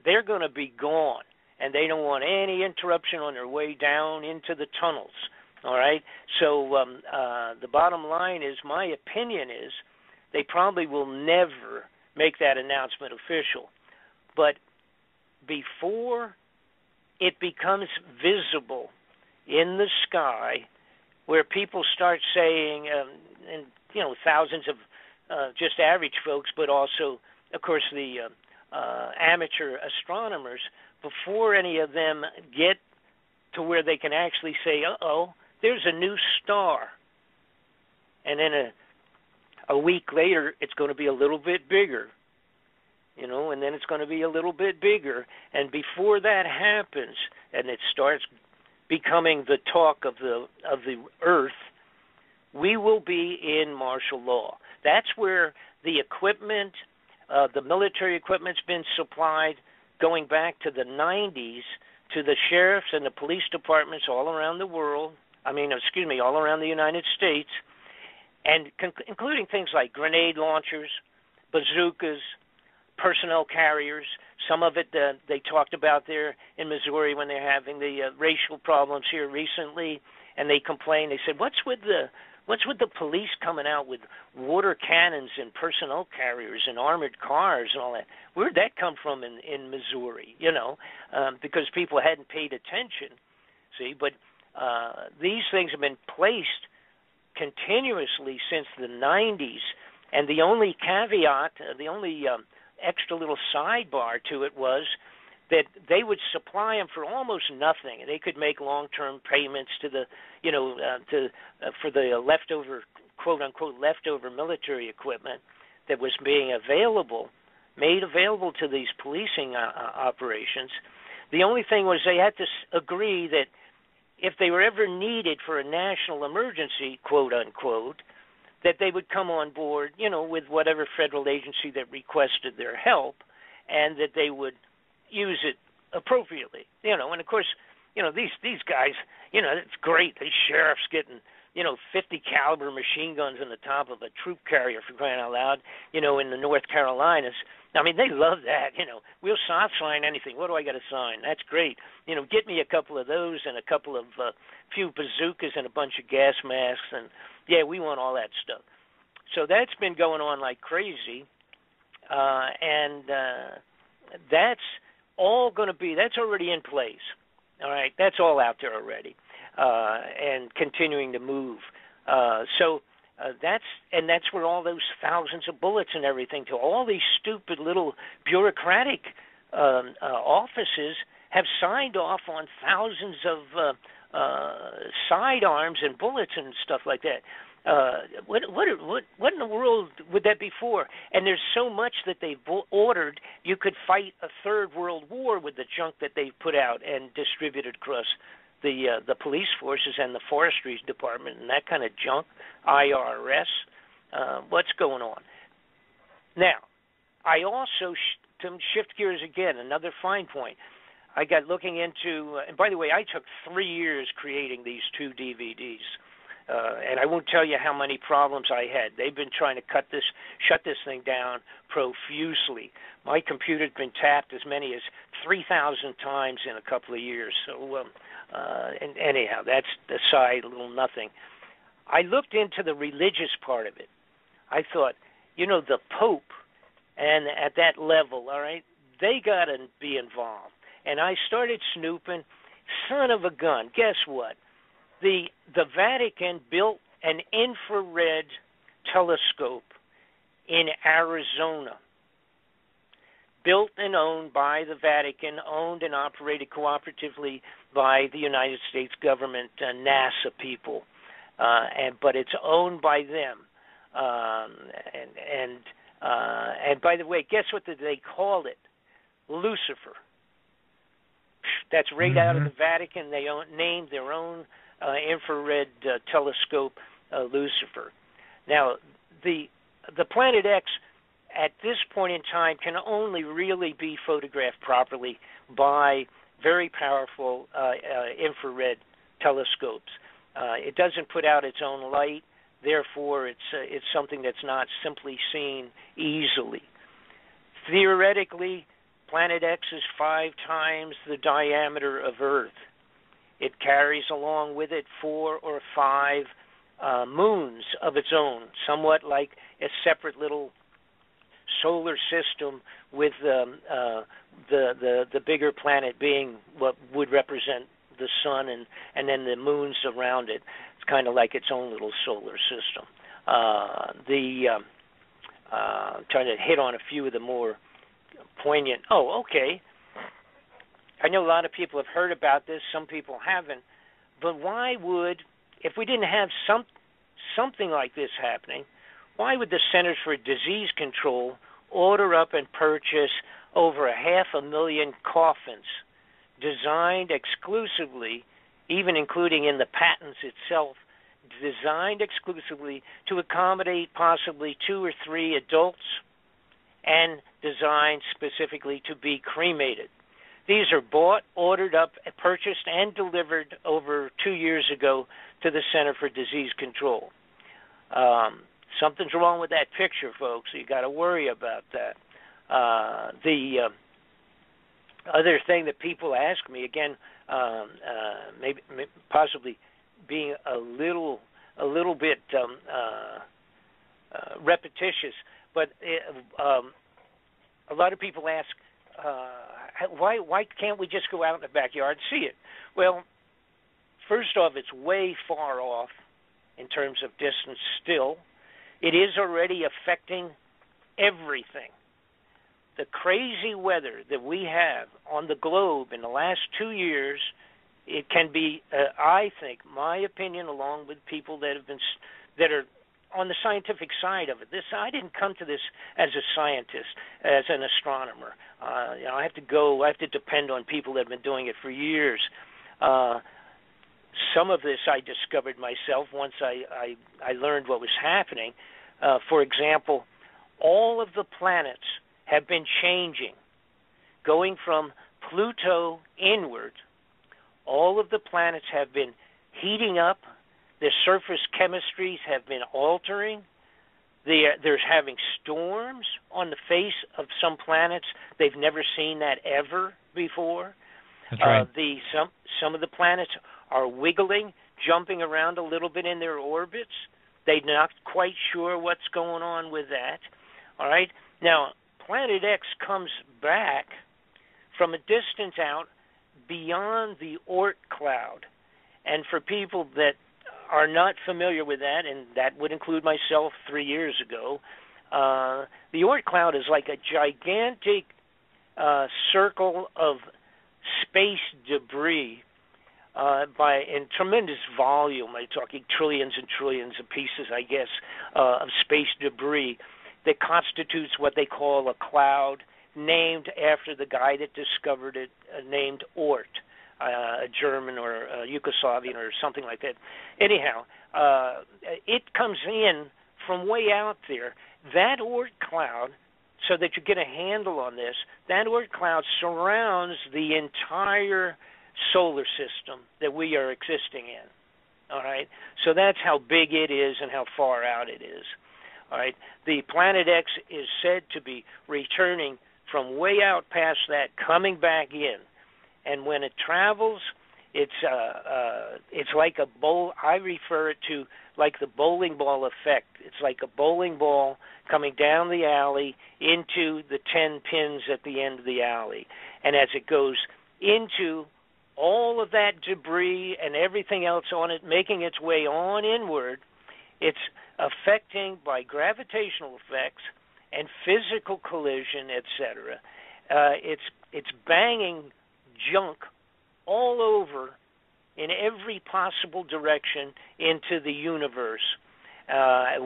They're going to be gone, and they don't want any interruption on their way down into the tunnels, all right? So the bottom line is, my opinion is, they probably will never make that announcement official. But before it becomes visible in the sky, where people start saying, and thousands of just average folks, but also, of course, the amateur astronomers, before any of them get to where they can actually say, uh-oh, there's a new star. And then A week later, it's going to be a little bit bigger, and then it's going to be a little bit bigger. And before that happens, and it starts becoming the talk of the earth, we will be in martial law. That's where the equipment, the military equipment's been supplied going back to the 90s to the sheriffs and the police departments all around the world. All around the United States, and including things like grenade launchers, bazookas, personnel carriers. Some of it they talked about there in Missouri when they're having the racial problems here recently, and they complained. They said, "What's with the police coming out with water cannons and personnel carriers and armored cars and all that? Where'd that come from in Missouri? Because people hadn't paid attention. See, but these things have been placed continuously since the 90s, and the only caveat, the only extra little sidebar to it was that they would supply them for almost nothing. They could make long-term payments to the, for the leftover, quote-unquote, leftover military equipment that was being made available to these policing operations. The only thing was they had to agree that if they were ever needed for a national emergency, quote-unquote, that they would come on board, with whatever federal agency that requested their help, and that they would use it appropriately. And of course, these guys, it's great. These sheriffs getting, 50 caliber machine guns on the top of a troop carrier, for crying out loud, in the North Carolinas. They love that. We'll sign anything. What do I got to sign? That's great. Get me a couple of those and a couple of few bazookas and a bunch of gas masks, and yeah, we want all that stuff. So that's been going on like crazy, and that's all going to be. That's already in place. All right, that's all out there already, and continuing to move. That's where all those thousands of bullets and everything to all these stupid little bureaucratic offices have signed off on thousands of sidearms and bullets and stuff like that. What in the world would that be for? And there's so much that they've ordered, you could fight a third world war with the junk that they've put out and distributed across the police forces and the forestry department and that kind of junk, IRS. What's going on? Now, I also, to shift gears again, another fine point, I got looking into, and by the way, I took 3 years creating these 2 DVDs. And I won't tell you how many problems I had. They've been trying to shut this thing down profusely. My computer's been tapped as many as 3,000 times in a couple of years. So, and anyhow, that's aside, a little nothing. I looked into the religious part of it. I thought, the Pope, and at that level, all right, they got to be involved. And I started snooping. Son of a gun, guess what? The Vatican built an infrared telescope in Arizona, built and owned by the Vatican, owned and operated cooperatively by the United States government, NASA people, but it's owned by them. And by the way, guess what they called it? Lucifer. That's right out of the Vatican. They named their own infrared telescope Lucifer. Now, the Planet X at this point in time can only really be photographed properly by very powerful infrared telescopes. It doesn't put out its own light, therefore it's something that's not simply seen easily. Theoretically, Planet X is 5 times the diameter of Earth. It carries along with it 4 or 5 moons of its own, somewhat like a separate little solar system, with the bigger planet being what would represent the sun, and then the moons around it. It's kind of like its own little solar system. Trying to hit on a few of the more poignant. Oh, okay. I know a lot of people have heard about this. Some people haven't. But why would, if we didn't have something like this happening, why would the Centers for Disease Control order up and purchase over 500,000 coffins designed exclusively, even including in the patents itself, designed exclusively to accommodate possibly 2 or 3 adults and designed specifically to be cremated? These are bought, ordered up, purchased, and delivered over 2 years ago to the Center for Disease Control. Something's wrong with that picture, folks. You got to worry about that. The other thing that people ask me, again, maybe possibly being a little bit repetitious, but a lot of people ask, why can't we just go out in the backyard and see it? Well, first off, it's way far off in terms of distance still. It is already affecting everything. The crazy weather that we have on the globe in the last 2 years, it can be, I think, my opinion, along with people that are on the scientific side of it. I didn't come to this as a scientist, as an astronomer. I have to depend on people that have been doing it for years. Some of this I discovered myself once I learned what was happening. For example, all of the planets have been changing, going from Pluto inward. All of the planets have been heating up. Their surface chemistries have been altering. There's having storms on the face of some planets. They've never seen that ever before. That's right. Some of the planets are wiggling, jumping around a little bit in their orbits. They're not quite sure what's going on with that. All right? Now, Planet X comes back from a distance out beyond the Oort cloud. And for people that are not familiar with that, and that would include myself 3 years ago, the Oort cloud is like a gigantic circle of space debris in tremendous volume. I'm talking trillions and trillions of pieces, I guess, of space debris that constitutes what they call a cloud, named after the guy that discovered it, named Oort, a German or a Yugoslavian or something like that. Anyhow, it comes in from way out there. That Oort cloud, so that you get a handle on this, that Oort cloud surrounds the entire solar system that we are existing in. All right? So that's how big it is and how far out it is. All right? The Planet X is said to be returning from way out past that, coming back in. And when it travels, it's like a bowl. I refer it to like the bowling ball effect. It's like a bowling ball coming down the alley into the 10 pins at the end of the alley. And as it goes into all of that debris and everything else on it, making its way on inward, it's affecting by gravitational effects and physical collision, etc. It's banging junk all over in every possible direction into the universe.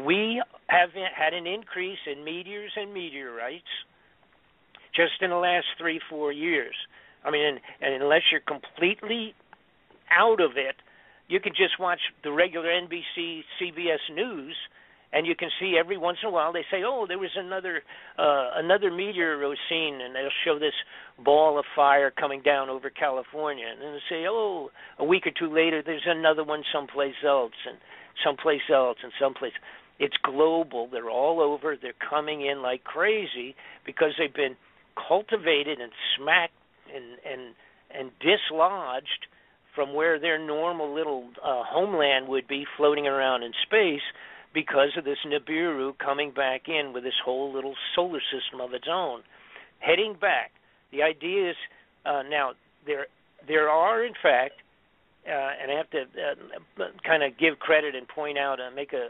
We have had an increase in meteors and meteorites just in the last 3-4 years. I mean, and unless you're completely out of it, you can just watch the regular NBC, CBS News, and you can see every once in a while they say, oh, there was another meteor was seen, and they'll show this ball of fire coming down over California. And then they'll say, oh, a week or two later, there's another one someplace else, and someplace else, and someplace. It's global. They're all over. They're coming in like crazy because they've been cultivated and smacked and dislodged from where their normal little homeland would be, floating around in space, because of this Nibiru coming back in with this whole little solar system of its own. Heading back, the idea is now there are, in fact, and I have to kind of give credit and point out and make a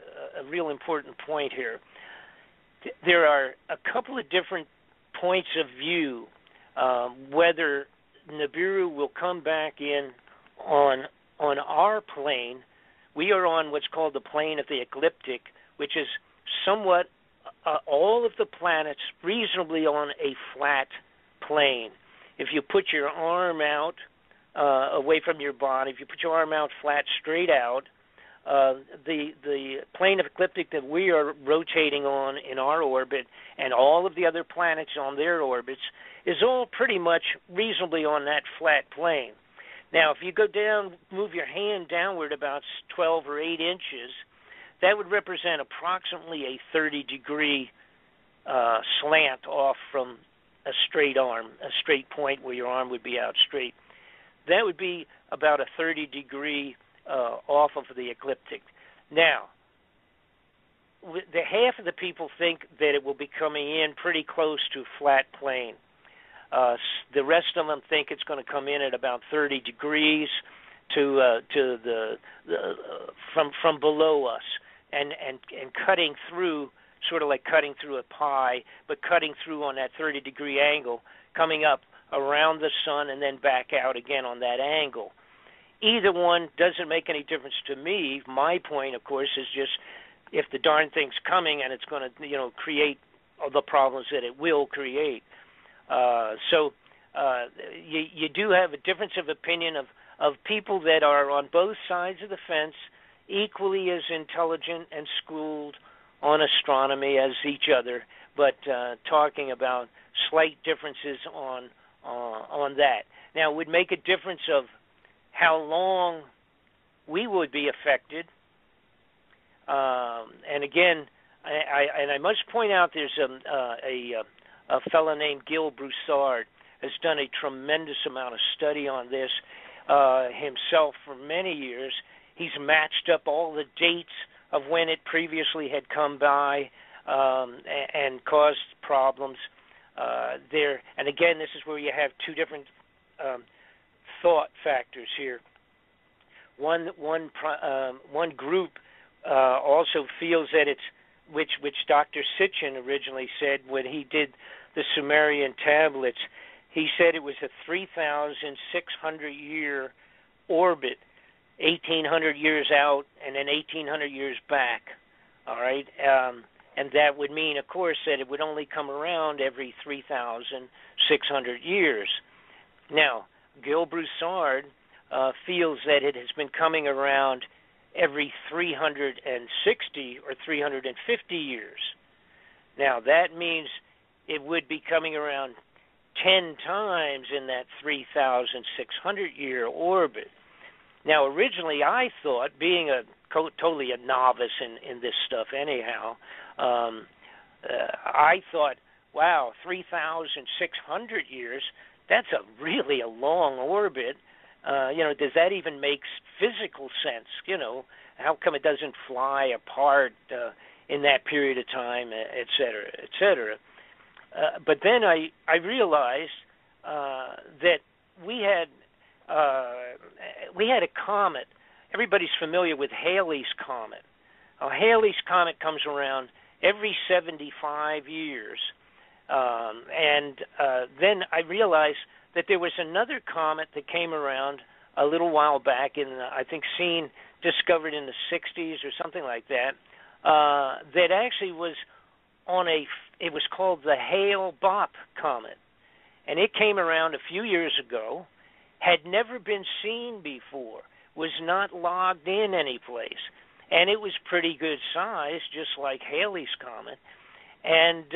real important point here. There are a couple of different points of view whether Nibiru will come back in on our plane. We are on what's called the plane of the ecliptic, which is somewhat all of the planets reasonably on a flat plane. If you put your arm out away from your body, if you put your arm out flat, straight out, the plane of ecliptic that we are rotating on in our orbit and all of the other planets on their orbits is all pretty much reasonably on that flat plane. Now, if you go down, move your hand downward about 12 or 8 inches, that would represent approximately a 30-degree slant off from a straight arm, a straight point where your arm would be out straight. That would be about a 30-degree off of the ecliptic. Now, the half of the people think that it will be coming in pretty close to flat plane. The rest of them think it's going to come in at about 30 degrees to the from below us, and cutting through, sort of like cutting through a pie, but cutting through on that 30-degree angle, coming up around the sun and then back out again on that angle. Either one doesn't make any difference to me. My point, of course, is just if the darn thing's coming and it's going to, create the problems that it will create. So you do have a difference of opinion of people that are on both sides of the fence, equally as intelligent and schooled on astronomy as each other, but talking about slight differences on that. Now, it would make a difference of how long we would be affected. And again, I must point out there's a fellow named Gil Broussard has done a tremendous amount of study on this himself for many years. He's matched up all the dates of when it previously had come by and caused problems there. And again, this is where you have two different thought factors here. One group also feels that it's which Dr. Sitchin originally said when he did the Sumerian tablets. He said it was a 3,600-year orbit, 1,800 years out and then 1,800 years back. All right, and that would mean, of course, that it would only come around every 3,600 years. Now, Gil Broussard feels that it has been coming around every 360 or 350 years. Now, that means it would be coming around 10 times in that 3,600-year orbit. Now, originally I thought, being totally a novice in this stuff anyhow, I thought, wow, 3,600 years, that's really a long orbit. Does that even make physical sense? How come it doesn't fly apart in that period of time, et cetera, et cetera? But then I realized that we had a comet. Everybody's familiar with Halley's Comet. Halley's Comet comes around every 75 years. And then I realized that there was another comet that came around a little while back I think discovered in the 60s or something like that, that actually was it was called the Hale-Bopp Comet. And it came around a few years ago, had never been seen before, was not logged in any place. And it was pretty good size, just like Halley's Comet. And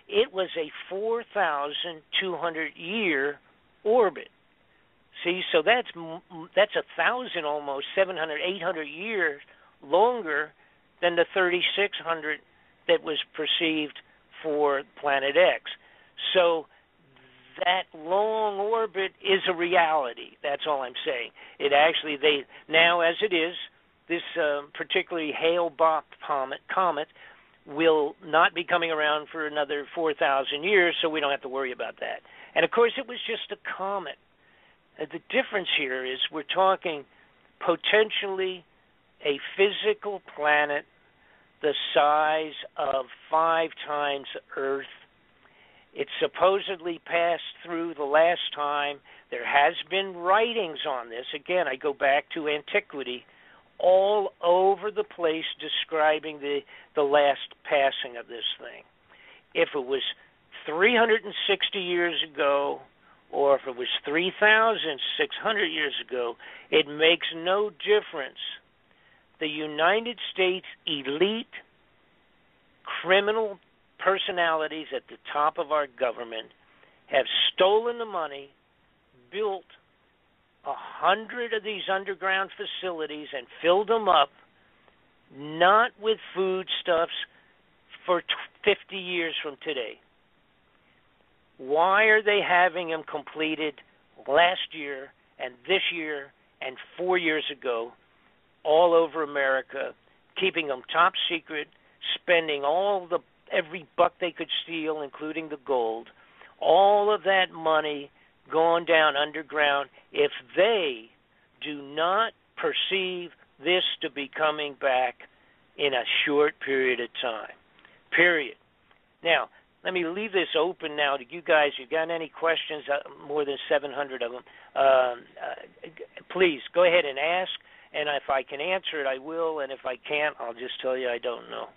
it was a 4,200-year orbit. See, so that's 1,000 almost, 700, 800 years longer than the 3,600 that was perceived for Planet X. So that long orbit is a reality. That's all I'm saying. It actually, now as it is, this particularly Hale-Bopp comet will not be coming around for another 4,000 years, so we don't have to worry about that. And, of course, it was just a comet. The difference here is we're talking potentially a physical planet the size of 5 times Earth. It supposedly passed through the last time. There has been writings on this. Again, I go back to antiquity. all over the place describing the last passing of this thing. If it was 360 years ago, or if it was 3,600 years ago, it makes no difference. The United States elite criminal personalities at the top of our government have stolen the money, built 100 of these underground facilities and filled them up, not with foodstuffs for 50 years from today. Why are they having them completed last year and this year and 4 years ago all over America, keeping them top secret, spending every buck they could steal, including the gold, all of that money going down underground, if they do not perceive this to be coming back in a short period of time. Period. Now, let me leave this open now to you guys. You got any questions? More than 700 of them. Please go ahead and ask, and if I can answer it, I will, and if I can't, I'll just tell you I don't know.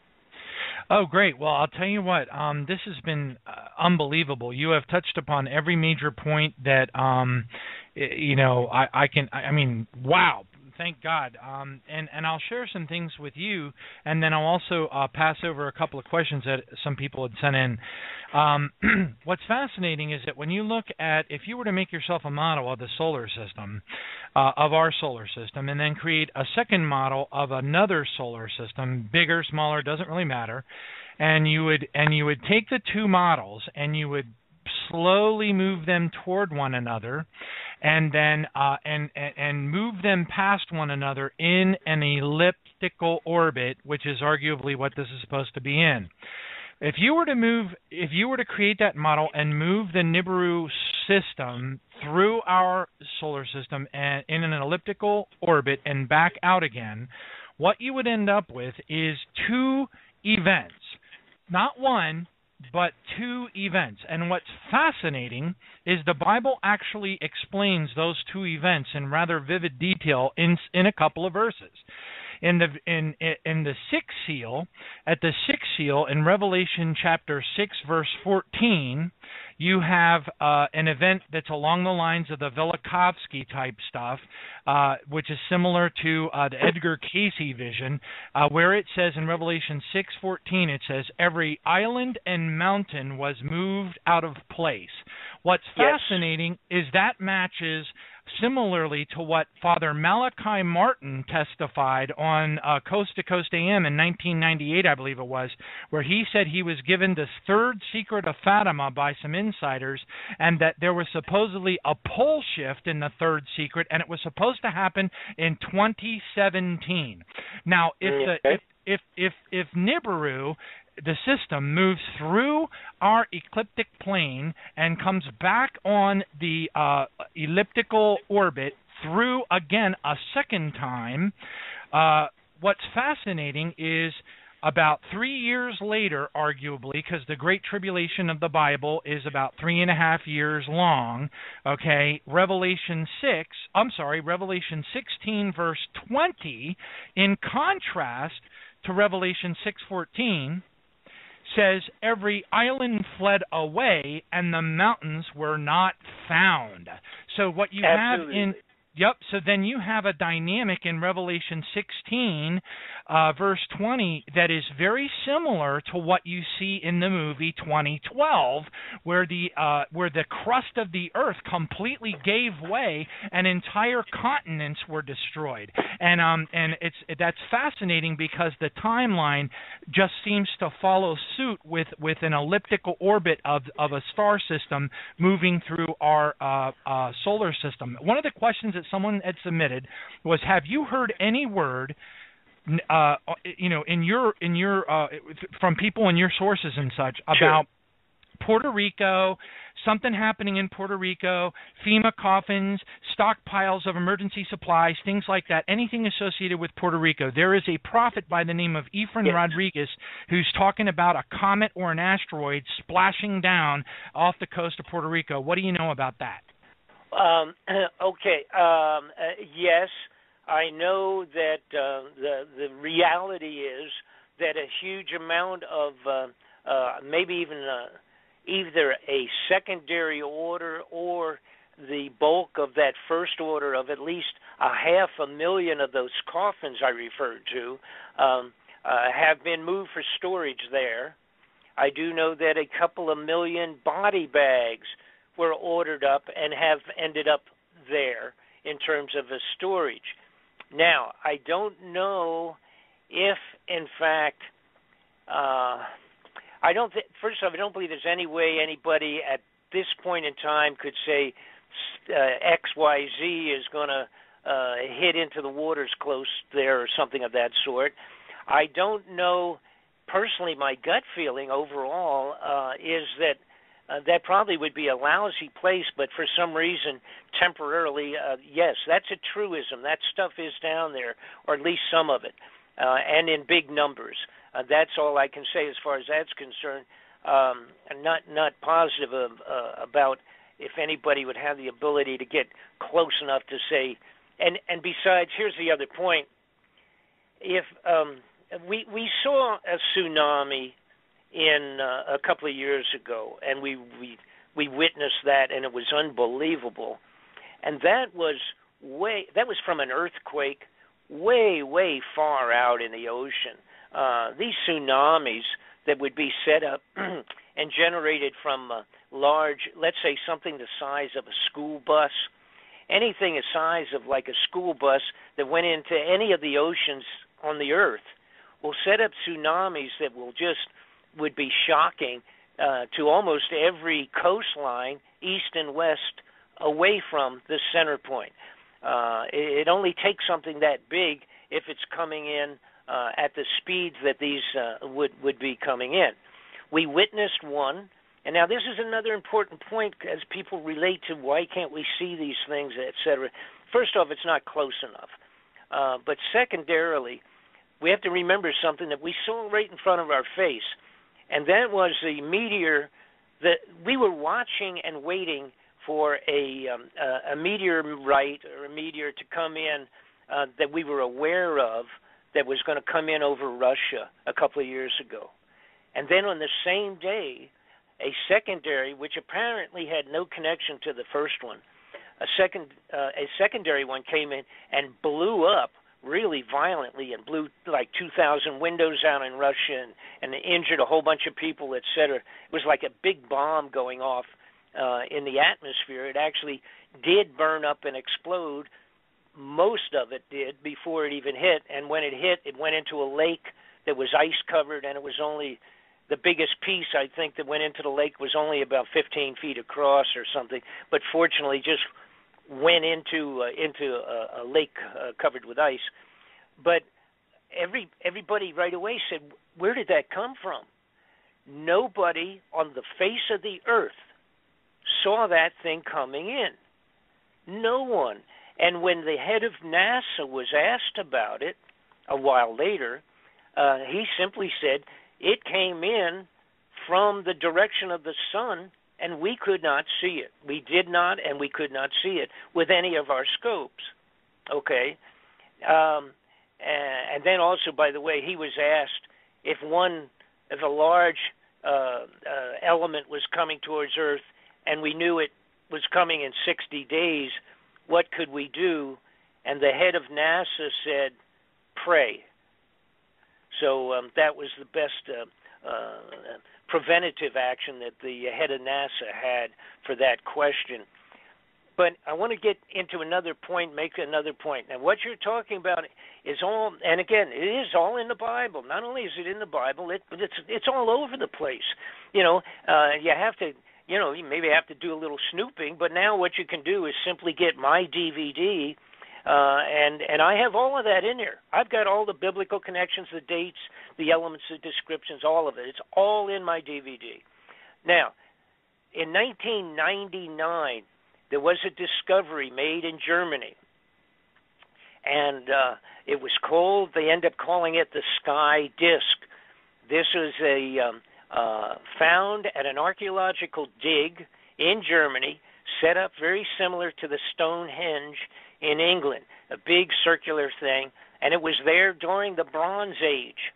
Oh, great. Well, I'll tell you what, this has been unbelievable. You have touched upon every major point that, I mean, wow. Thank God. And I'll share some things with you, and then I'll also pass over a couple of questions that some people had sent in. What's fascinating is that when you look at, if you were to make yourself a model of the solar system, of our solar system, and then create a second model of another solar system, bigger, smaller, doesn't really matter, and you would take the two models and you would slowly move them toward one another, and then and move them past one another in an elliptical orbit, which is arguably what this is supposed to be in. If you were to create that model and move the Nibiru system through our solar system and in an elliptical orbit and back out again, what you would end up with is two events, not one, but two events. And what's fascinating is the Bible actually explains those two events in rather vivid detail in a couple of verses. In the sixth seal, at the sixth seal in Revelation chapter 6 verse 14, you have an event that's along the lines of the Velikovsky type stuff, which is similar to the Edgar Cayce vision, where it says in Revelation 6:14, it says, every island and mountain was moved out of place. What's fascinating is that matches similarly to what Father Malachi Martin testified on Coast to Coast AM in 1998, I believe it was, where he said he was given this third secret of Fatima by some insiders, and that there was supposedly a pole shift in the third secret, and it was supposed to happen in 2017. Now, if Nibiru, the system, moves through our ecliptic plane and comes back on the elliptical orbit through again a second time, what's fascinating is about 3 years later, arguably, because the Great Tribulation of the Bible is about 3.5 years long, okay, Revelation 16, verse 20, in contrast to Revelation 6:14, says every island fled away and the mountains were not found. So what you have in so then you have a dynamic in Revelation 16, verse 20, that is very similar to what you see in the movie 2012, where the crust of the earth completely gave way and entire continents were destroyed. And that's fascinating because the timeline just seems to follow suit with an elliptical orbit of a star system moving through our solar system. One of the questions that someone had submitted was, have you heard any word in your from people in your sources and such about Puerto Rico, something happening in Puerto Rico, FEMA coffins, stockpiles of emergency supplies, things like that, anything associated with Puerto Rico? There is a prophet by the name of Efrain Rodriguez who's talking about a comet or an asteroid splashing down off the coast of Puerto Rico. What do you know about that? Yes. I know that the reality is that a huge amount of maybe even either a secondary order or the bulk of that first order of at least 500,000 of those coffins I referred to have been moved for storage there. I do know that a couple of million body bags were ordered up and have ended up there in terms of a storage. Now, I don't know if, in fact, first off, I don't believe there's any way anybody at this point in time could say XYZ is going to hit into the waters close there or something of that sort. I don't know. Personally, my gut feeling overall is that that probably would be a lousy place, but for some reason, temporarily, yes, that's a truism. That stuff is down there, or at least some of it, and in big numbers. That's all I can say as far as that's concerned. I'm not positive about if anybody would have the ability to get close enough to say. And besides, here's the other point. If we saw a tsunami in a couple of years ago, and we witnessed that, and it was unbelievable. And that was from an earthquake way far out in the ocean. These tsunamis that would be set up and generated from large, let's say something the size of a school bus, anything the size of like a school bus that went into any of the oceans on the earth, will set up tsunamis that would be shocking to almost every coastline, east and west, away from the center point. It only takes something that big if it's coming in at the speeds that these would be coming in. We witnessed one, and now this is another important point as people relate to why can't we see these things, et cetera. First off, it's not close enough. But secondarily, we have to remember something that we saw right in front of our face, and that was the meteor that we were watching and waiting for a meteorite or a meteor to come in that we were aware of that was going to come in over Russia a couple of years ago. And then on the same day, a secondary, which apparently had no connection to the first one, a secondary one came in and blew up really violently and blew like 2,000 windows out in Russia and injured a whole bunch of people, et cetera. It was like a big bomb going off in the atmosphere. It actually did burn up and explode. Most of it did before it even hit, and when it hit, it went into a lake that was ice-covered, and it was only the biggest piece, I think, that went into the lake was only about 15 feet across or something, but fortunately just went into a lake covered with ice. But everybody right away said, where did that come from? Nobody on the face of the earth saw that thing coming in. No one. And when the head of NASA was asked about it a while later, he simply said, it came in from the direction of the sun, and we could not see it. We did not, and we could not see it with any of our scopes. Okay? And then also, by the way, he was asked if a large element was coming towards Earth, and we knew it was coming in 60 days, what could we do? And the head of NASA said, pray. So that was the best preventative action that the head of NASA had for that question. But I want to get into another point, make another point. Now, what you're talking about is all, and again, it is all in the Bible. Not only is it in the Bible, but it's all over the place. You know, you have to, you maybe have to do a little snooping, but now what you can do is simply get my DVD, and I have all of that in there. I've got all the biblical connections, the dates, the elements, the descriptions, all of it. It's all in my DVD. Now, in 1999, there was a discovery made in Germany, and it was called, they end up calling it the Sky Disk. This was found at an archaeological dig in Germany, set up very similar to the Stonehenge in England. a big circular thing, and it was there during the Bronze Age,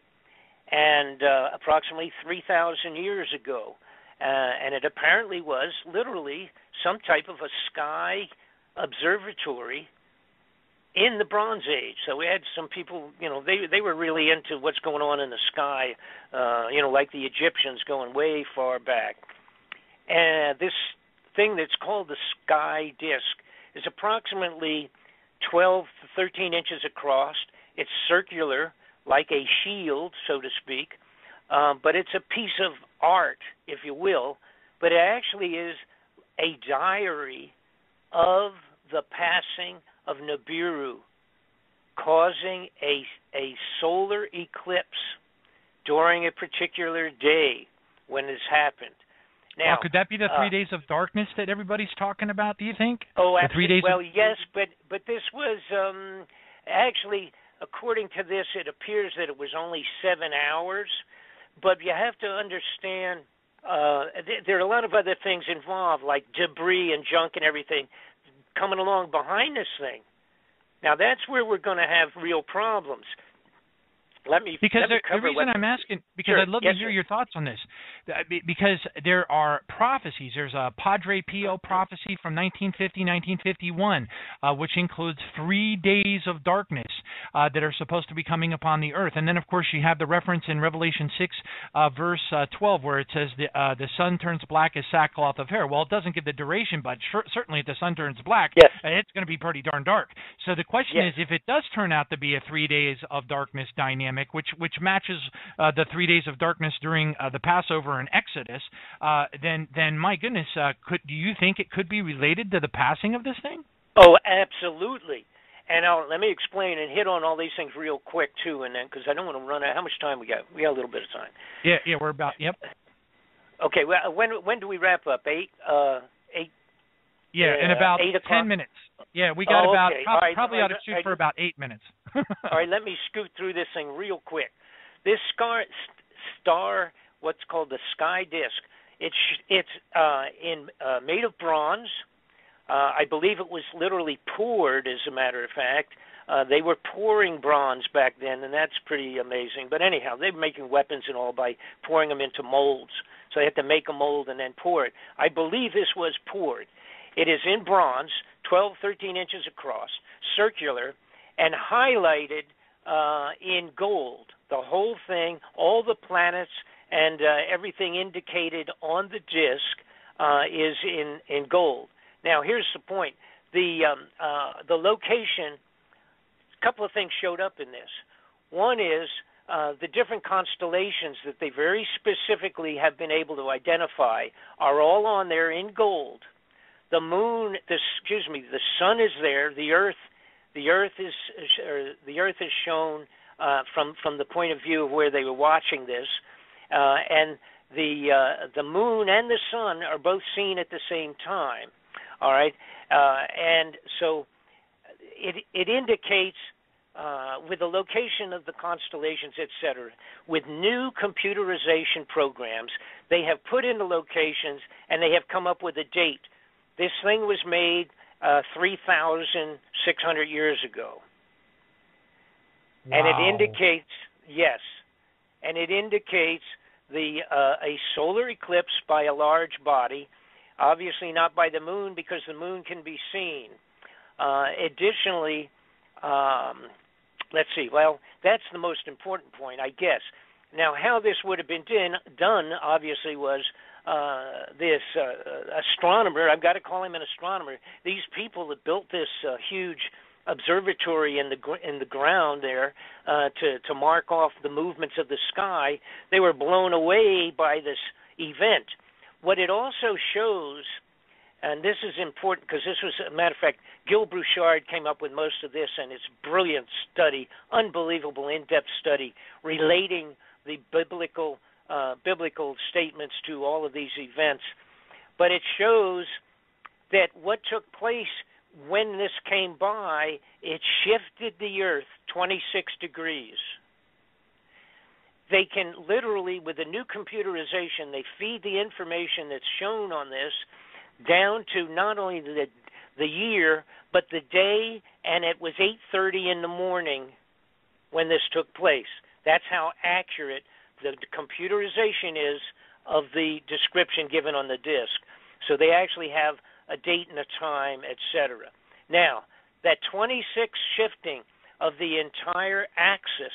and approximately 3,000 years ago. And it apparently was literally some type of a sky observatory in the Bronze Age. So we had some people, they were really into what's going on in the sky, like the Egyptians going way far back. And this thing that's called the sky disk is approximately 12 to 13 inches across. It's circular, like a shield, so to speak, but it's a piece of art, if you will, but it actually is a diary of the passing of Nibiru, causing a solar eclipse during a particular day when this happened. Now, could that be the 3 days of darkness that everybody's talking about, do you think? Oh, the 3 days yes, but this was actually, according to this, it appears that it was only 7 hours. But you have to understand, there are a lot of other things involved, like debris and junk and everything coming along behind this thing. Now, that's where we're going to have real problems. The reason I'm asking, because I'd love to hear your thoughts on this, because there are prophecies. There's a Padre Pio prophecy from 1950, 1951, which includes 3 days of darkness that are supposed to be coming upon the earth. And then, of course, you have the reference in Revelation 6, verse 12, where it says the sun turns black as sackcloth of hair. Well, it doesn't give the duration, but certainly if the sun turns black, it's going to be pretty darn dark. So the question is, if it does turn out to be a 3 days of darkness dynamic, which matches the 3 days of darkness during the Passover and Exodus, then my goodness, do you think it could be related to the passing of this thing? Oh, absolutely. And let me explain and hit on all these things real quick too, and then because I don't want to run out. How much time we got? We got a little bit of time. Yeah, we're about. Yep. Okay. Well, when do we wrap up? 8. Yeah, in about 10 minutes. Yeah, we got probably ought to shoot for about 8 minutes. All right, let me scoot through this thing real quick. This star, what's called the sky disk, it's made of bronze. I believe it was literally poured, as a matter of fact. They were pouring bronze back then, and that's pretty amazing. But anyhow, they were making weapons and all by pouring them into molds. So they had to make a mold and then pour it. I believe this was poured. It is in bronze, 12, 13 inches across, circular, and highlighted in gold. The whole thing, all the planets and everything indicated on the disk is in gold. Now, here's the point. The location, a couple of things showed up in this. One is the different constellations that they very specifically have been able to identify are all on there in gold. The moon, the sun is there. The Earth is shown from the point of view of where they were watching this, and the moon and the sun are both seen at the same time. All right, and so it indicates with the location of the constellations, etc. With new computerization programs, they have put in the locations and they have come up with a date. This thing was made 3,600 years ago. Wow. And it indicates, a solar eclipse by a large body, obviously not by the moon because the moon can be seen. Additionally, let's see, well, that's the most important point, I guess. Now, how this would have been done obviously, was this astronomer, I've got to call him an astronomer, these people that built this huge observatory in the ground there to mark off the movements of the sky, they were blown away by this event. What it also shows, and this is important because this was, a matter of fact, Gil Bouchard came up with most of this, and it's brilliant study, unbelievable in-depth study relating the biblical statements to all of these events. But it shows that what took place when this came by, it shifted the Earth 26 degrees. They can literally, with the new computerization, they feed the information that's shown on this down to not only the year, but the day, and it was 8:30 in the morning when this took place. That's how accurate the computerization is of the description given on the disk. So they actually have a date and a time, etc. Now, that 26 shifting of the entire axis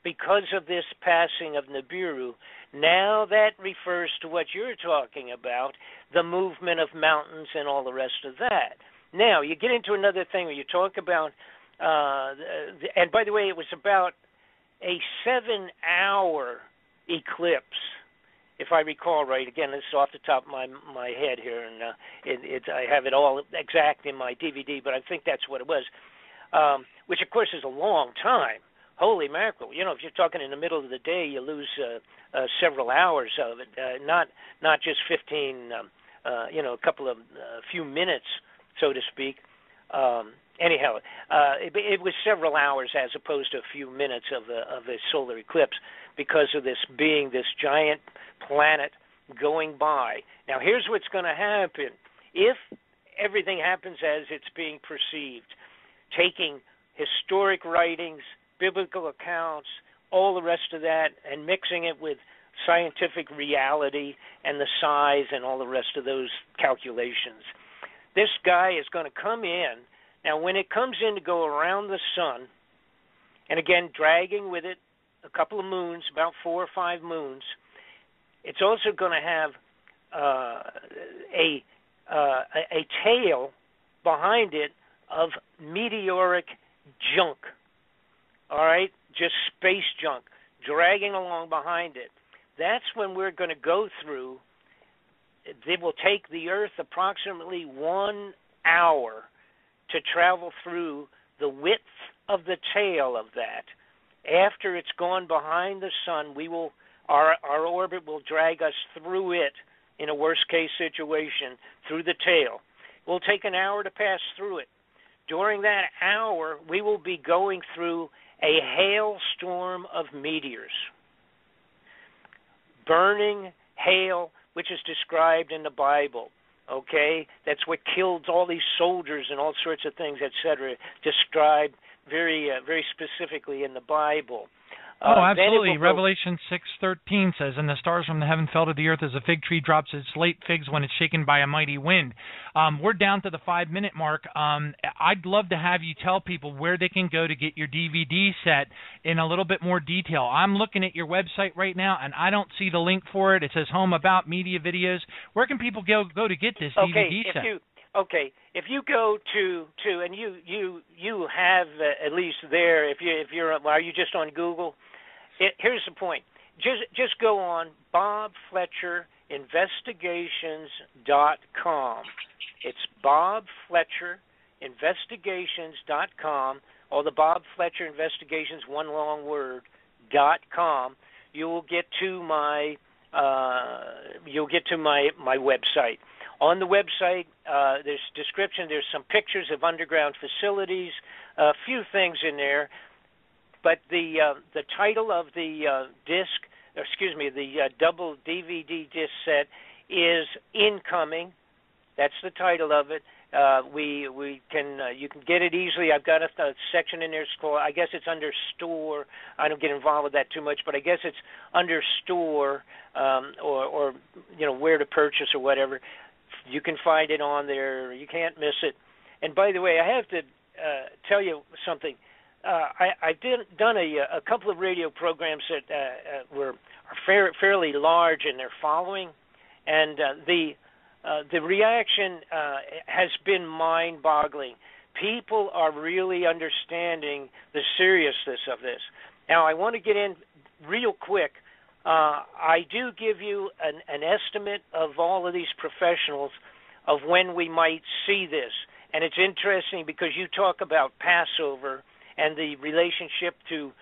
because of this passing of Nibiru, now that refers to what you're talking about, the movement of mountains and all the rest of that. Now, you get into another thing where you talk about, and by the way, it was about a 7-hour eclipse, if I recall right. Again, this is off the top of my head here, and I have it all exact in my DVD, but I think that's what it was, which, of course, is a long time. Holy mackerel! You know, if you're talking in the middle of the day, you lose several hours of it, not just 15. A few minutes, so to speak. Anyhow, it was several hours as opposed to a few minutes of a solar eclipse because of this being this giant planet going by. Now, here's what's going to happen. If everything happens as it's being perceived, taking historic writings, biblical accounts, all the rest of that, and mixing it with scientific reality and the size and all the rest of those calculations, this guy is going to come in. Now, when it comes in to go around the sun, and again, dragging with it a couple of moons, about 4 or 5 moons, it's also going to have a tail behind it of meteoric junk, all right, just space junk, dragging along behind it. That's when we're going to go through. It will take the Earth approximately 1 hour to travel through the width of the tail of that. After it's gone behind the sun, our orbit will drag us through it in a worst-case situation, through the tail. It will take an hour to pass through it. During that hour, we will be going through a hailstorm of meteors. Burning hail, which is described in the Bible, okay? That's what killed all these soldiers and all sorts of things, etc., described very specifically in the Bible. Absolutely. Revelation 6:13 says, "And the stars from the heaven fell to the earth as a fig tree drops its late figs when it's shaken by a mighty wind." We're down to the 5-minute mark. I'd love to have you tell people where they can go to get your DVD set in a little bit more detail. I'm looking at your website right now, and I don't see the link for it. It says Home About Media Videos. Where can people go to get this DVD set? If you go to and you have at least there, if you're are you just on Google? Here's the point. Just go on BobFletcherInvestigations.com. It's BobFletcherInvestigations.com, or the Bob Fletcher Investigations, one long word, .com. You will get to my my website. On the website, there's description. There's some pictures of underground facilities, a few things in there. But the title of the the double DVD disc set is Incoming. That's the title of it. You can get it easily. I've got a section in there. It's called, I guess it's under store. I don't get involved with that too much, but I guess it's under store or where to purchase or whatever. You can find it on there. You can't miss it. And by the way, I have to tell you something. I've done a couple of radio programs that are fairly large in their following, and the reaction has been mind-boggling. People are really understanding the seriousness of this. Now, I want to get in real quick. I do give you an estimate of all of these professionals of when we might see this. And it's interesting because you talk about Passover and the relationship to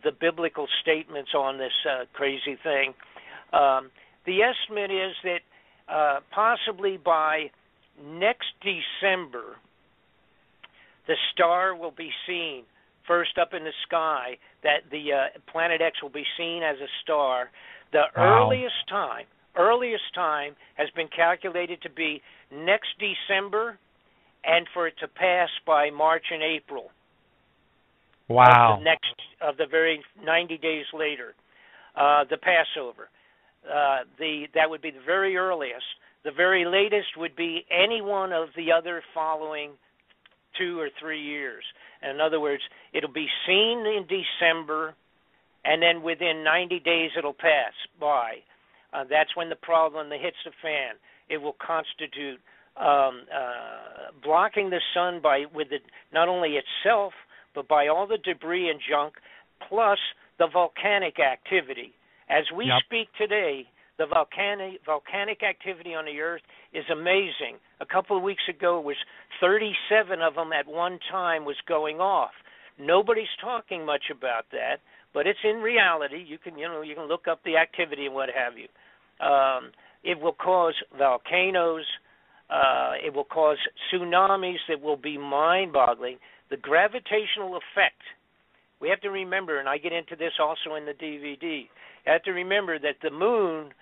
the biblical statements on this crazy thing. The estimate is that possibly by next December, the star will be seen first up in the sky, that the Planet X will be seen as a star. The earliest time has been calculated to be next December and for it to pass by March and April. Wow. Of the very 90 days later, the Passover. That would be the very earliest. The very latest would be any one of the other following 2 or 3 years. In other words, it'll be seen in December, and then within 90 days it'll pass by. That's when the problem hits the fan. It will constitute blocking the sun with not only itself, but by all the debris and junk, plus the volcanic activity. As we speak today, the volcanic activity on the Earth is amazing. A couple of weeks ago, it was 37 of them at one time was going off. Nobody's talking much about that, but it's in reality. You can look up the activity and what have you. It will cause volcanoes. It will cause tsunamis that will be mind-boggling. The gravitational effect. We have to remember, and I get into this also in the DVD, you have to remember that the moon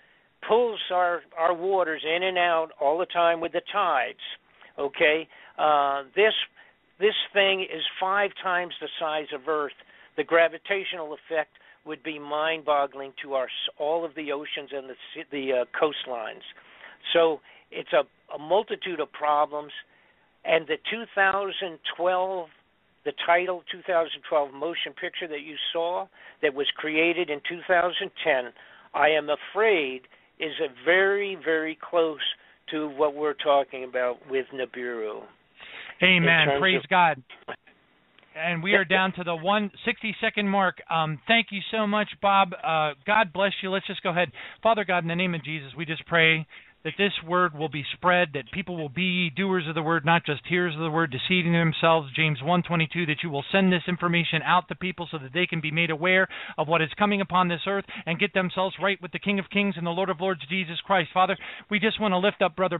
pulls our waters in and out all the time with the tides, okay? This thing is 5 times the size of Earth. The gravitational effect would be mind-boggling to all of the oceans and the coastlines. So it's a multitude of problems. And the 2012, the title 2012 motion picture that you saw that was created in 2010, I am afraid is very, very close to what we're talking about with Nibiru. Amen. Praise God. And we are down to the 160-second mark. Thank you so much, Bob. God bless you. Let's just go ahead. Father God, in the name of Jesus, we just pray that this word will be spread, that people will be doers of the word, not just hearers of the word, deceiving themselves. James 1:22, that you will send this information out to people so that they can be made aware of what is coming upon this earth and get themselves right with the King of Kings and the Lord of Lords, Jesus Christ. Father, we just want to lift up Brother